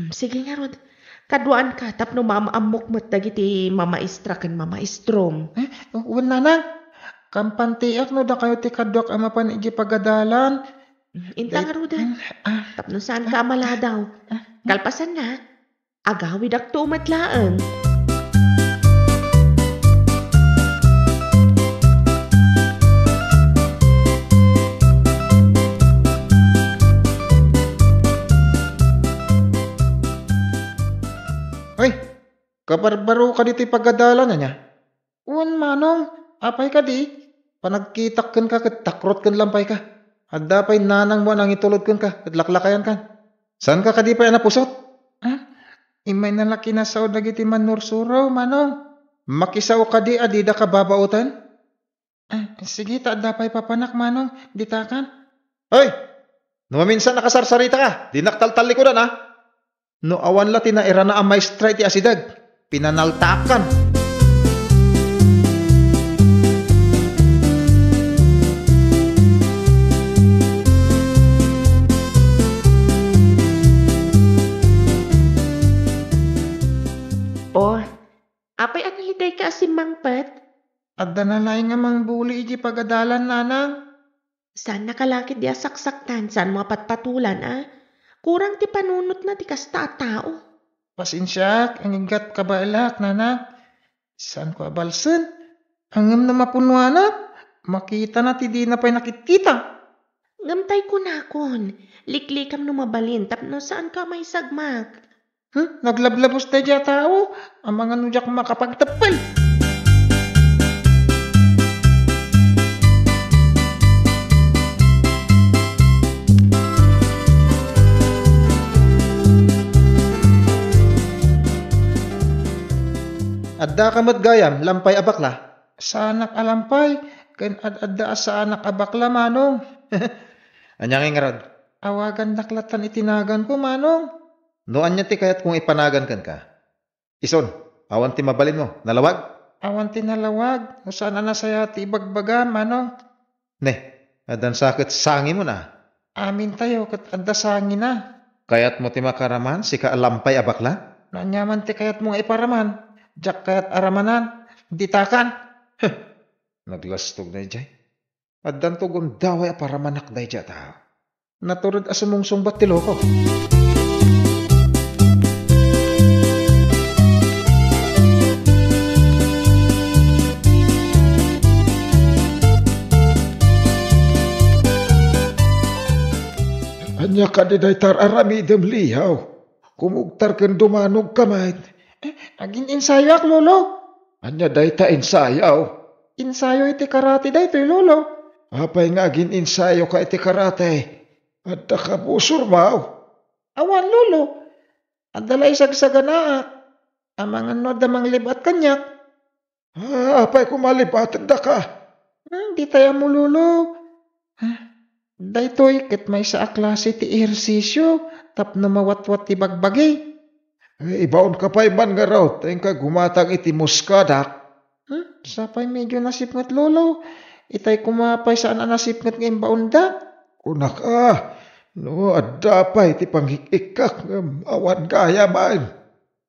Sige nga rod, kaduan ka, tapno mamaamok mo't dagiti mamaestra kan mamaestrom. Wan nanang, kampantiak no da kayo ti kaduak amapan iti pagadalan. Intang rod, tapno saan ka maladaw. Kalpasan na, agawid ak tumatlaang. Kabarbaro ka dito'y pagadalan na niya. Uwan manong, apay ka di. Panagkitak kan ka, takrot kan lampay ka. At dapay nanang mo nang itulod kan ka, at laklakayan kan. Saan ka di pa napusot? Imay nalaki na sao dagiti manursuraw, manong. Makisaw ka di, adida ka babautan? Sige, ta dapay papanak, manong, ditakan. Hoy! Numaminsan nakasarsarita ka, dinaktaltali ko na. No awan la tinaira na ang maestra iti asidag. Pinanaltakan. Apay analiday ka asimang pet? Adda na laing nga mangbuli iti pagadalan, nanang. Saan nakalakit di asaksaktan? Saan mga patpatulan, Kurang ti panunot na ti kasta tao. Pasensyak, ang igat kabailak, nanang. Saan ko abalsan? Hangam na mapunuanak. Makita na ti di na pa'y nakikita. Gamtay ko na kon. Liklikam no mabalin. Tapno saan ka may sagmak? Naglablabos tayo tao. Ang mga nujak makapagtapal. Adda ka gayam, lampay abakla. Sa anak alampay, ken adda sa anak abakla, manong. Anyang ingarad, awagan naklatan itinagan ko, manong. No anya ti kayat kung ipanagan kan ka. Ison, awan ti mabalin mo, nalawag? Awan ti nalawag, o saan na saya ti ibagbagan, manong. Ne, adan sakit sangi mo na. Amin tayo, kat adda sangi na. Kayat mo ti makaraman, sika alampay abakla? Nanyaman ti kayat mong iparaman, jak kayat aramanan, ditakan. Naglastog na ijay. Addan to gundaway aparamanak na ijay tao. Naturod asumong sumbat ti loko. Anya ka di daytar aramidem lihaw. Kumugtar ken dumanog kamay. Agin ensayo ak, lolo. Anya dayta ensayaw. Ensayo iti karate daytoy, lolo. Apay nga agin ensayo ka iti karate. Adda ka busur maw. Awan, lolo. Adala isagsagan na. Amangan no damang libat kanyak. Apay kumalibat da ka. Di tayo mo, lolo. Daytoy ket may sa klase ti ehersisyo tapno mawatwat ti bagbagi. Ibaon ka pa'y man nga raw, tayong ka gumatang iti muskadak. Sapay medyo nasipngat, lolo. Itay kumapay saan ang nasipngat ng baunda. Kunak no adda pa iti panghikikak ng awan kaya man.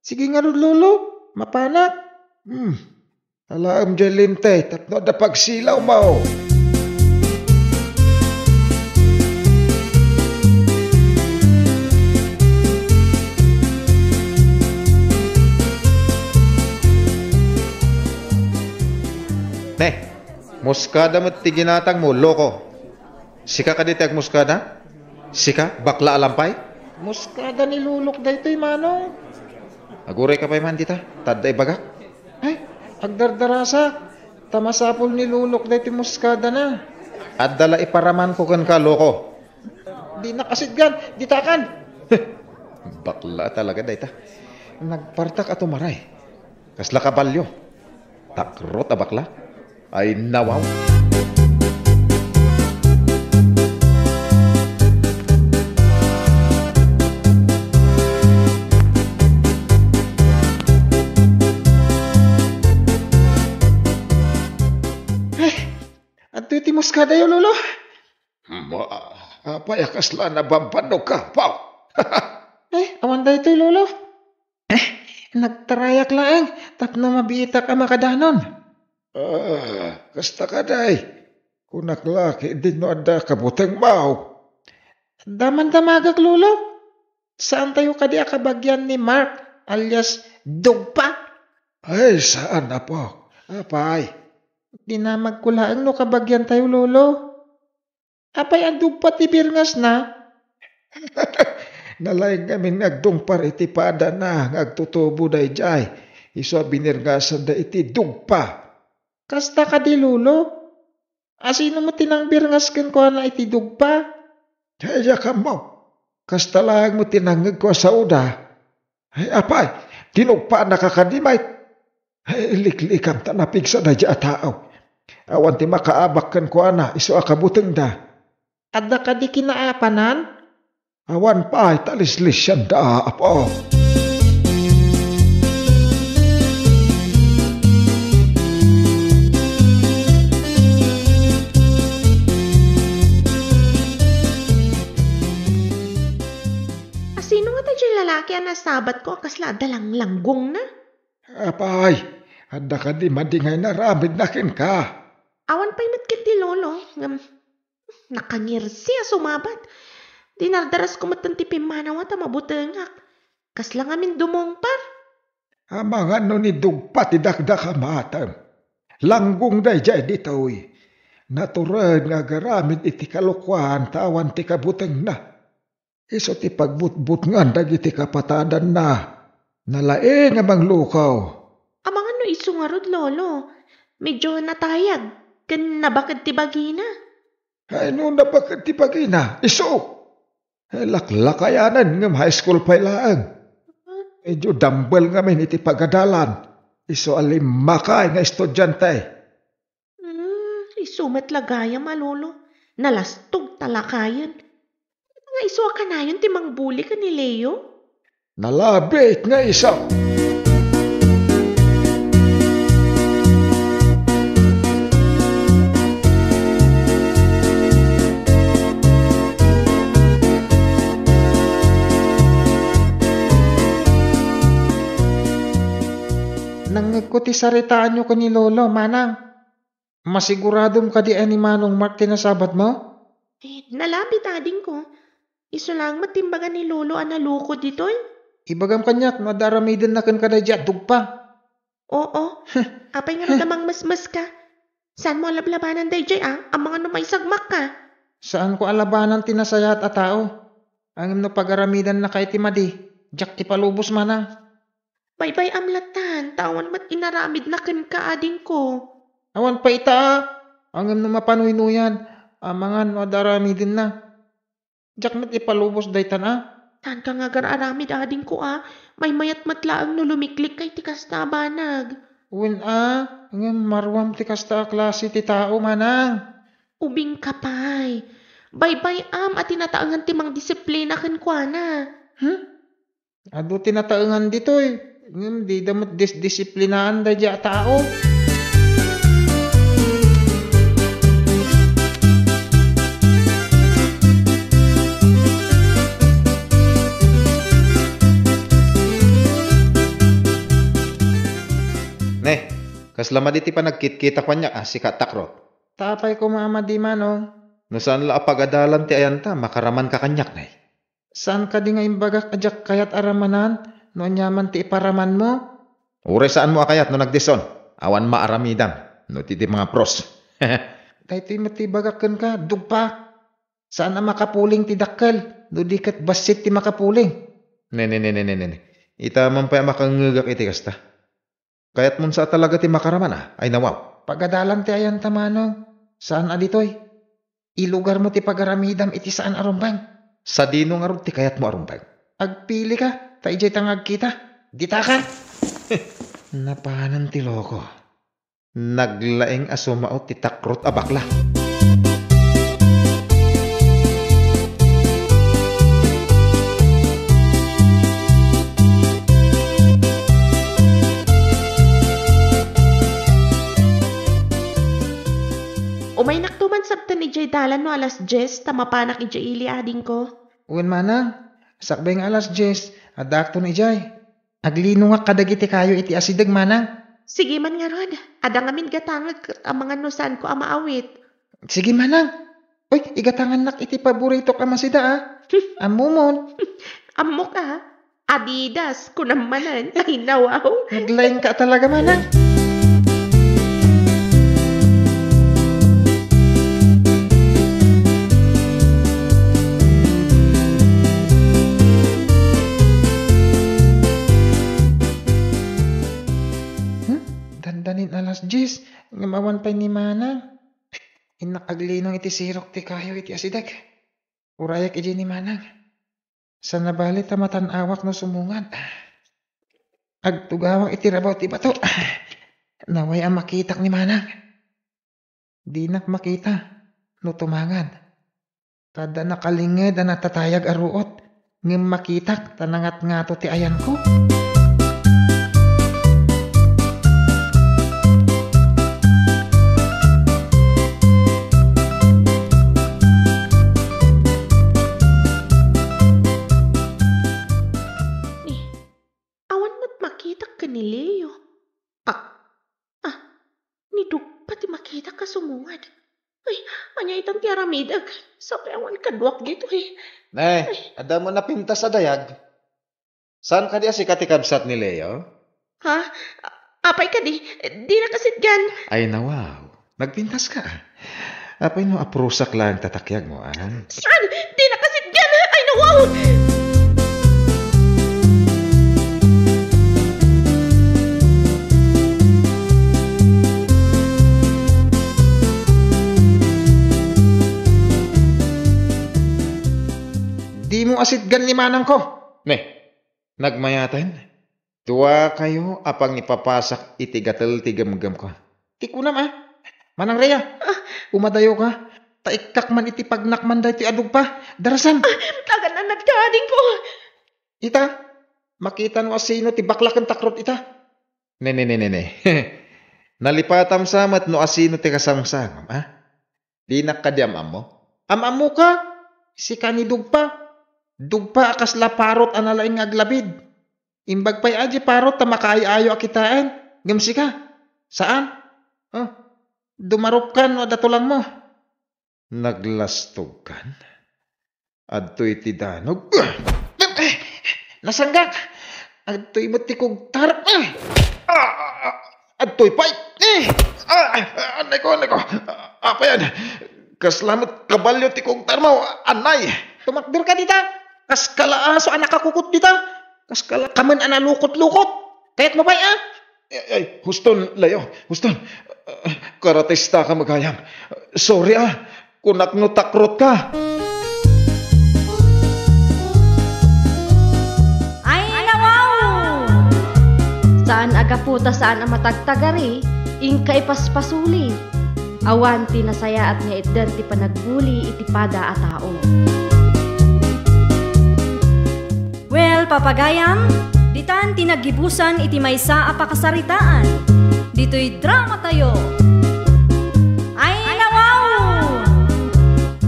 Sige nga ron, lolo, mapanak. Alaam dyan lintay, tapno da pagsilaw mao. Ne, muskada mo ti ginatang mo, loko. Sika ka diti ag muskada? Sika, bakla alampay? Muskada ni lulok daytoy, manong. Aguray ka pa'y man dita, taday bagak. Ay, agdardarasa. Tamasapol ni lulok daytoy muskada na. At dala iparaman ko kan ka, loko. Di nakasidgan, ditakan. Bakla talaga dayta. Nagpartak ato maray. Kasla kabalyo. Takrot a bakla. Ay nawaw. Ato iti muskada yo, lolo. Apay akasla na bampano ka, paw. Awan da ito, lolo. Nagtarayak laeng, tapno mabiita ka makadanon. Kasta ka day. Kunak laki, di no ada kabuteng mau. Daman damagak, lolo. Saan tayo kadi akabagyan ni Mark alias Dugpa? Ay, saan na po? Apay. Di na magkulaang no kabagyan tayo, lolo. Apay ang Dugpa ti birngas na. Nalaing kami nagdungpar iti pada na ngagtutubo day jay. Iso binirgasan da iti Dugpa. Kasta ka di, lolo. Asino mo tinangbir ngas ken ko na iti Dugpa? Kaya ka mo. Kasta lang mo tinangag ko sa uda. Ay apay, dinugpa nakakadimay. Ay liklikam tanapig sa nadya tao. Awan ti makaabak ken ko na iso akabuteng da. Adda ka di kinaapanan? Awan pa ay talislis yan da apo. Lalaki ang nasabat ko, kasla dalang langgong na. Apay, handa ka di madingay na ramid na kin ka. Awan pa'y natkit ti lolo. Nakangirsi a sumabat. Dinardaras ko matantipin manaw at mabutengak. Kasla ngamin dumongpar. Amang ano ni Dugpa ti dakda matang. Langgong day jay ditoy. Naturan nga garamid iti kalukwan tawan ti kabuteng na. Iso ti pagbutbut nga dagiti kapatadan na. Nalae nga mang lukaw. Amang ano iso nga rod, lolo. Medyo natayag. Kan nabakad ti bagina. Ay no nabakad ti bagina. Iso. Laklakayanan ng high school pa ilaang. Medyo dumbbell nga min iti pagadalan. Iso alim makay nga estudyante. Isumat lagayam, Lolo. Nalastog talakayan. Nga iso ka na yun, timang buli ka ni Leo. Nalabit nga isa. Nangikuti saritaan nyo ka ni Lolo, Manang. Masiguradom ka di ani Manong Mark tinasabat mo? Nalapit ading ko. Iso lang matimbagan ni Lolo ang naluko dito. Ibagam kanyak, nadaramidan na kan kada dya, dugpa. Oo. Apay nga nadamang mas ka. Saan mo lablabanan day jay ang mga numay sagmak ka? Saan ko alabanan tinasayat at tao? Ang no pagaramidan na kay timadi, jak ti palubos Manang. Bye-bye amlatan, tawan mat inaramid na kan ka ading ko. Awan pa ita, ang no mapanuinuyan, amangan madarami din na. Jak mat ipalubos daytan Tan ka nga aramid ading ko may mayat matlaang no lumiklik kay tikas na banag. Uwin ang marwam ti kasta klase ti tao Manang. Ubing kapay. Bye-bye at tinataangan timang disiplina kan kwa na. Ado tinataangan dito di damat disiplinaan da dya tao. Kaslama diti pa nagkit-kita kwa niya si Katakrot. Tapay ko mama di manong. No saan la apagadalan ti ayanta, makaraman ka kanyak na Saan ka di nga imbagak ajak kayat aramanan, no nyaman ti iparaman mo? Ure saan mo akayat no nagdison? Awan maaramidan, no ti mga pros. Dahito yung matibagakan ka, dugpa. Saan na makapuling ti dakkel, no di kat basit ti makapuling. Ne. Ita man pa makangagak iti kasta. Kayat mun sa talaga ti makaraman ay nawaw. Pagadalan ti ayanta manong, saan aditoy? Ilugar mo ti pagaramidam iti saan arumbang. Sa dino nga ti kayat mo arumbang. Agpili ka, taijay tangag kita. Dita ka. Napanan ti loko. Naglaeng asumaot ti Takrot abakla. Umay naktuman sabta ni Jay dalan no alas 10 tamapanak ijay ili ading ko. Uwan Manang, sakbay nga alas 10, adakto ni Jay. Aglino nga kadagiti kayo iti asidag Manang. Sige man nga Rod, adang amin gatangag ang mga nusan ko ang maawit. Sige Manang. Uy, igatangan nak iti paborito ka masida Amumon. Amo ka? Adidas, kunamanan, ay nawaw. Naglaing ka talaga Manang. Dandanin alas 10, ngamawan pa ni Manang. Inakaglinong iti sirok ti kayo iti asidag. Urayak iti ni Manang. Sa nabali tamatan awak no sumungan. Agtugawang iti rabaw ti bato. Naway ang makitak ni Manang. Di nak makita no tumangan. Kada nakalinged na natatayag aruot. Ngem makitak tanangat ngato ti ayan ko. Ni Leo. Niduk pati makita ka sumungad. Ay, anya itang tiaramidag. Sabi awan kadwak dito Ada mo na pinta sa dayag. Saan ka di asikati kabsat ni Leo? Apay ka di na kasitgan. Ay nawaw, nagpintas ka. Apay no aprusak lang tatakyag mo Saan? Di na kasitgan. Ay nawaw. Di mo asitgan ni Manang ko. Nagmayatan. Dua kayo apang ipapasak iti gatel ti gamgam ko. Ti kunam Manang Rhea, umadayo ka. Taikak man iti pagnakman da iti adug pa. Darasan. Tagananad ka, ading ko. Ita, makita no asino ti baklak ang takrot ita. Ne. Nalipatam samat no asino ti kasamsangam, Di nakadiam mo? Amam mo ka. Si kani dugpa. Dugpa akas laparot analaing aglabid. Imbag pa'y aji parot ta makaayo akitaan. Gamsi ka. Saan? Dumarop kan o datulang mo. Naglastog kan? Adto'y ti danog. Nasanggak. Adto'y matikog tarap. Adto'y pay. Anay ko. Apa yan? Kaslamot kabalyo ti kong tarmaw, anay. Tumakdir ka dita. Kas kalaaso anak kakukot dita. Kas kaman analukot-lukot. Kaya't mo pa'y Ay, huston, layo. Huston. Karatista ka magayam. Sorry kunak no takrot ka. Ay, nawaw! Saan agaputa saan ang matagtagari, ingka ipaspasuli. Awan ti nasaya at nga itdan ti panagbuli iti pada a tao. Well, papagayam, ditan tinagibusan iti maysa a pakasaritaan. Dito'y drama tayo. Ay, nawaw!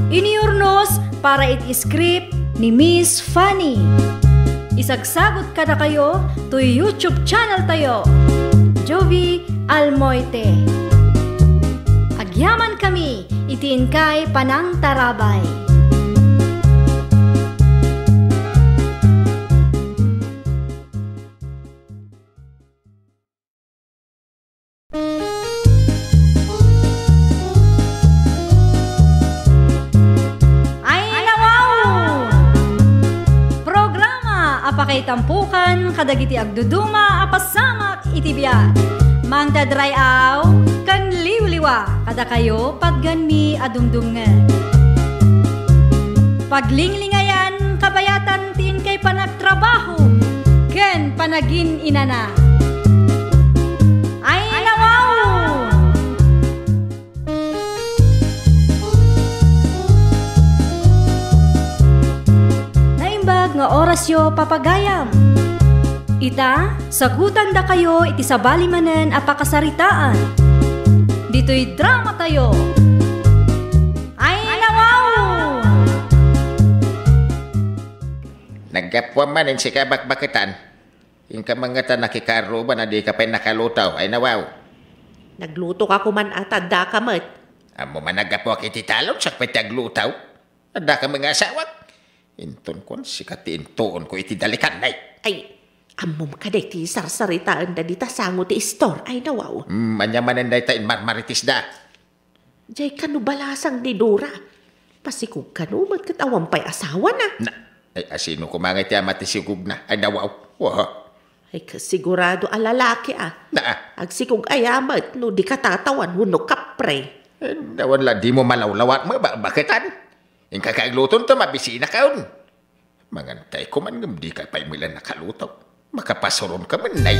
Iniurnos para iti script ni Miss Fanny. Isagsagot kada kayo to YouTube channel tayo. Jovi Almoite. Agyaman kami, itiin kay Panang Tarabay. Apakay tampukan, kadagiti agduduma, apasamak itibiyat. Mang dadray aw, kan liwliwa, kada kayo pagganmi adumdungan. Paglinglingayan, kabayatan tin kay panagtrabaho, ken panagin inana. Ay, nawaw! Nga orasyo papagayam. Ita, sagutan da kayo iti sabalimanen a pakasaritaan. Dito'y drama tayo. Ay, nawaw! Naggapwa man si kabakbakitan. Yung ka mga nakikaro ba na di ka pa nakalutaw, ay nawaw. Nagluto ka kuman at adda ka mat. Amo man naggapwa kiti talong sak pitaglutaw. Adda ka mga asawat. Inton kon sikati intoon ko iti dalikan nay. Ay, amom ka day ti sarsaritaan da dita sango ti store. Ay nawaw. Manyamanan day ta in marmaritis da. Jay kanu balasang ni Dora. Pasikog kanu mat katawang pa'y asawa na. Ay asino kumangay ti amat ti sigug na. Ay nawaw. Wah. Ay kasigurado a lalaki Agsikog ayamat no di katatawan hunok kapre. Nawan la di mo malawlawat mo bakitan. Yung kakagluton to, mabisina kaon. Mangantay ko man ng di ka pa'y milan nakaluto. Makapasuron ka man, nay.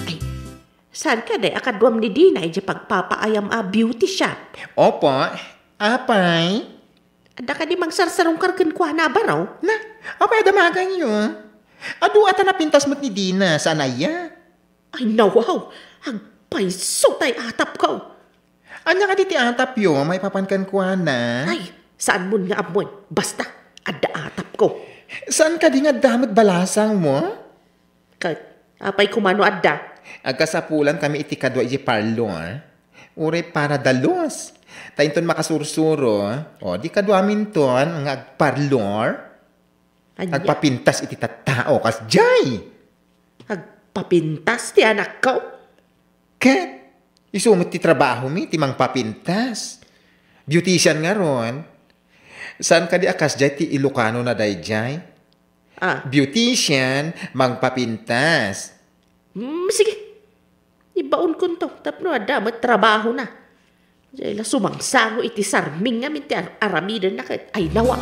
Ay, saan ka day? Akadwam ni Dina, ay pagpapaayam beauty shop. Opo, apay. Ada ka di magsarsarong karken kwa na ba raw? Na, apay damagan nyo. Adu ata na pintas mo't ni Dina, sanaya. Ay nawaw, agpaiso tay atap ko. Anya ka diti atap yo, may papankan kwa na. Ay, saan mo nga amoy? Basta, ada atap ko. Saan ka di nga damot balasang mo? Apay kumano adda? Agkasapulan kami iti kadwa iti parlor. Ure para dalos. Tainton makasursuro, di kadwamin ton, ang agparlor, agpapintas iti tattao, kas jay. Agpapintas ti anak ko? Ket, isumot ti trabaho mi, ti mang papintas. Beautician nga ron. Saan ka di akas jay ti Ilocano na day jay? Ah. Beautician, mang papintas. Sige, Ibaon ko to. Tapno adamat trabaho na. Dahil sumangsango iti sarming nga minti aramidan na kahit ay nawa.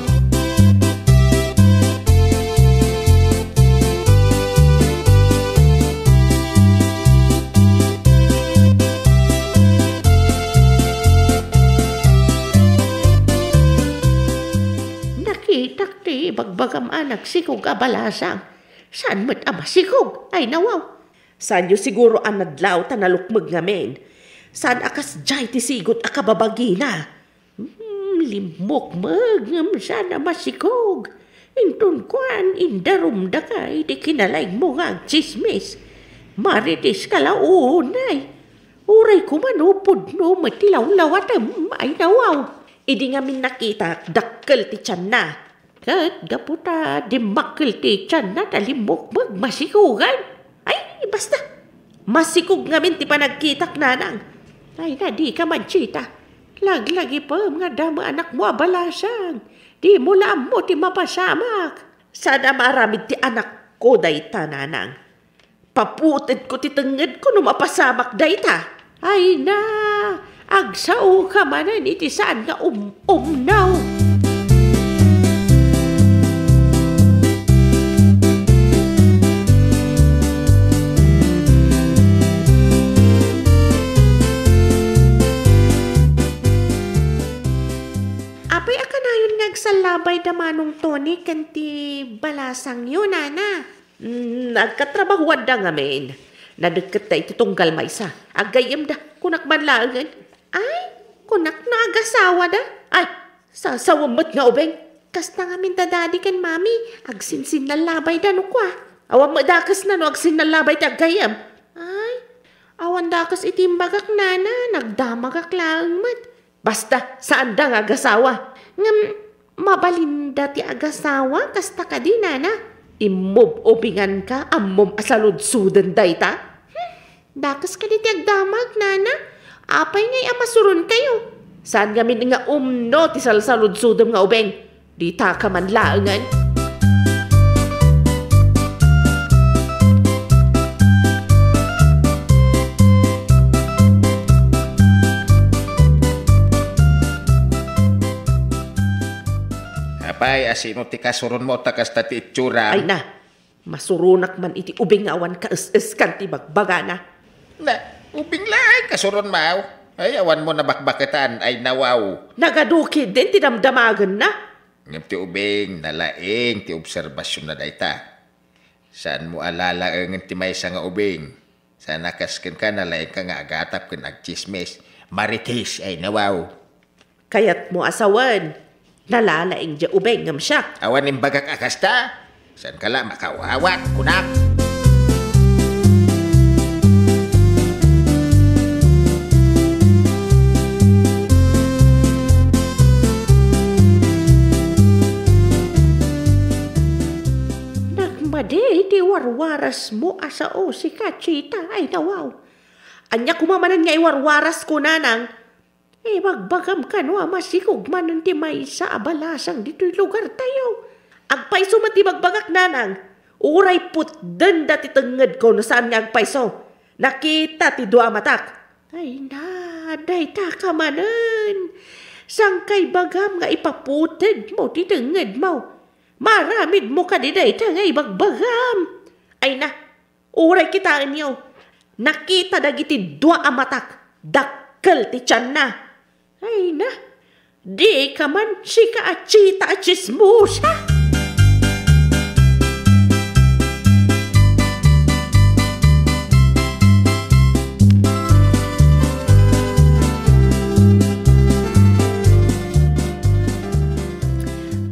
Nakitak ti bagbagam anak sikog abalasang. Saan mo't ama sikog? Ay nawaw. Saan yo siguro ang nadlaw tanalukmag ngamin? Saan akas jay ti sigot akababagina? Limok magam sana masikog. Inton kuan indarumda kay di kinalay mo nga chismis. Maritis kalaunay. Uray kumanupod no matilaw-lawat ay nawaw. Idi nga min nakita dakkel ti tiyan na. Kat gaputa di makkel ti tiyan na talimok magmasikugan. Ay basta. Masikog nga min ti panagkitak nanang. Ay na di ka man chita. Laglagi pa nga dama anak mo abalasang. Di mo lam mo ti mapasamak. Sana maramid ti anak ko dayta nanang. Paputed ko ti tenged ko no mapasamak dayta. Ay na, agsaw ka manan iti saan nga umnaw. Salabay da manong Tony kanti balasang yun, nana. Nagkatrabahuan da ngamin. Nadagkat da iti tunggal maysa. Agayam da, kunak manlaangan. Ay, kunak na agasawa da. Ay, sasawamat nga ubeng. Kasta ngamin da daddy kan mami. Agsinsin na labay da no kwa. Awan madakas na no agsin na labay da agayam. Ay, awan dakas itimbagak nana. Nagdamagak lang mat. Basta, saan da nga agasawa? Mabalinda ti agasawa, kasta ka di, nana. Imob obingan ka, amom asaludsudan dayta. Dakas ka di ti agdamag, nana. Apay ngay amasuron kayo. Saan gamin nga umno ti salsaludsudam nga ubeng? Di ta ka man laangan. Apay, asino ti kasuron mo takas tati itsura. Ay na, masurunak man iti ubing nga awan ka kan ti bagbagana. Na, ubing lang kasuron mau. Ay, awan mo na bakbaketan ay nawaw. Nagadukid din, tinamdamagan na. Ngam ti ubing, nalaing ti obserbasyon na dayta. Saan mo alala ang ti maysa nga ubing? Saan nakaskin ka, nalaing ka nga agatap kan agchismis. Maritis ay nawaw. Kayat mo asawan. Nalalaing dya ubeng ngam siya. Awan yung bagak akasta. Saan ka lang makawawat, kunak? Nagmade, di warwaras mo asa o si Kachita. Ay nawaw. Anya kumamanan nga iwarwaras ko nanang. Eh, magbagam ka no, masikog man ang timay sa abalasang dito'y lugar tayo. Agpaiso man ti magbagak nanang. Uray putdan dati tenged ko no saan nga agpaiso. Nakita ti dua matak. Ay na, dayta ka manan. Sangkay bagam nga ipaputed mo ti tenged mo. Maramid mo ka di dayta nga ibagbagam. Ay na, uray kitaan niyo. Nakita dagiti dua amatak. Dakkel ti tiyan na. Ay na, di ka man si Kachita at chismosa.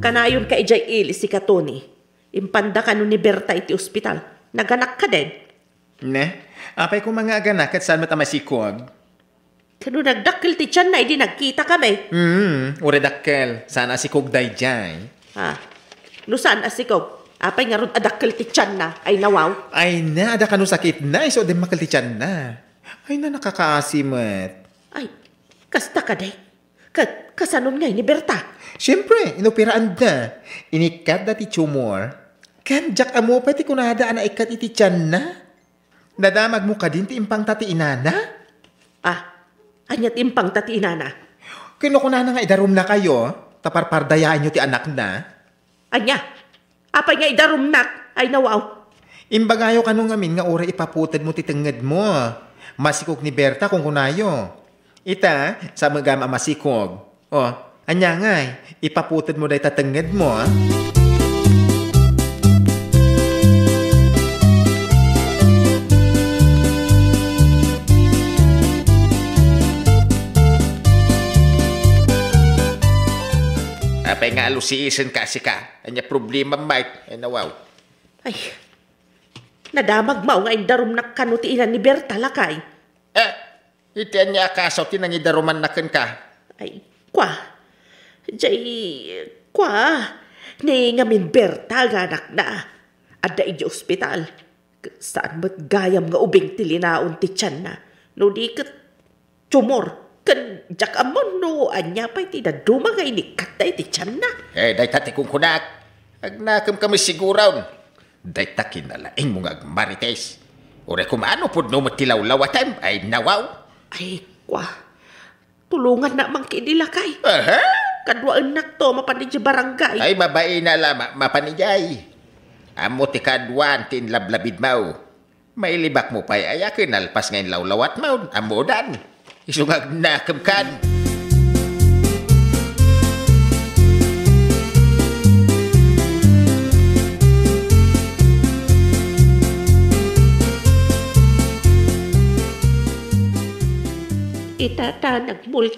Kanayon ka ijay ili si Katoni. Impanda ka nun ni Berta iti ospital. Naganak ka din. Ne, apay ko mga aganak at saan matamasikog? Kano nagdakkel ti tiyan na, hindi nagkita kami. Ure dakkel. Saan asikog day jay? No saan asikog? Apay nga ron adakkel ti tiyan na, ay nawaw. Ay na, ada ka no sakit na, iso din makal ti tiyan na. Ay na, nakakaasimat. Ay, kasta ka day. Kasanon ngay ni Berta. Siyempre, inopiraan na. Inikat na ti tumor. Kan, jak amo pati kunada na ikat iti tiyan na. Nadamag mo ka din ti impang tati inana? Anyat impang tati inana. Kinukuna na nga idarum na kayo, taparpardayaan nyo ti anak na. Anya, apay nga idarumnak, ay nawaw. Imbagayo ka nung amin nga ora ipaputad mo titenged mo. Masikog ni Berta kung kunayo. Ita, sa magama masikog. Anya nga, ipaputad mo dahi tatenged mo. Apay nga alusiisin kasi ka. Anya problema, Mike. Ay nawaw. Ay, nadamag mao nga idarumnak kanu ti ina ni Berta lakay. Iti anya akaso tinangidaruman na ken ka. Ay, ni ngamin Berta nga anak na. Adda iji ospital. Saan mat gayam nga ubing tilinaon ti tiyan na. No di kat tumor. Kan jak amon no anya pa'y ti daduma nga inikat da iti tiyan na. Day tati kung kunak. Agnakam kami siguraw. Day takin na laing mong agmarites. Ure kumano po no matilawlawatan ay nawaw. Ay, tulungan na mang kinilakay. Kadwaan nak to mapanidya barangay. Ay, babae na lama, mapanijay. Amo ti kadwan tin lablabid mau. Mailibak mo pa'y ayakin alpas ngayon lawlawat mau. Amo dan. Isungag nakam kan. Itata nagmul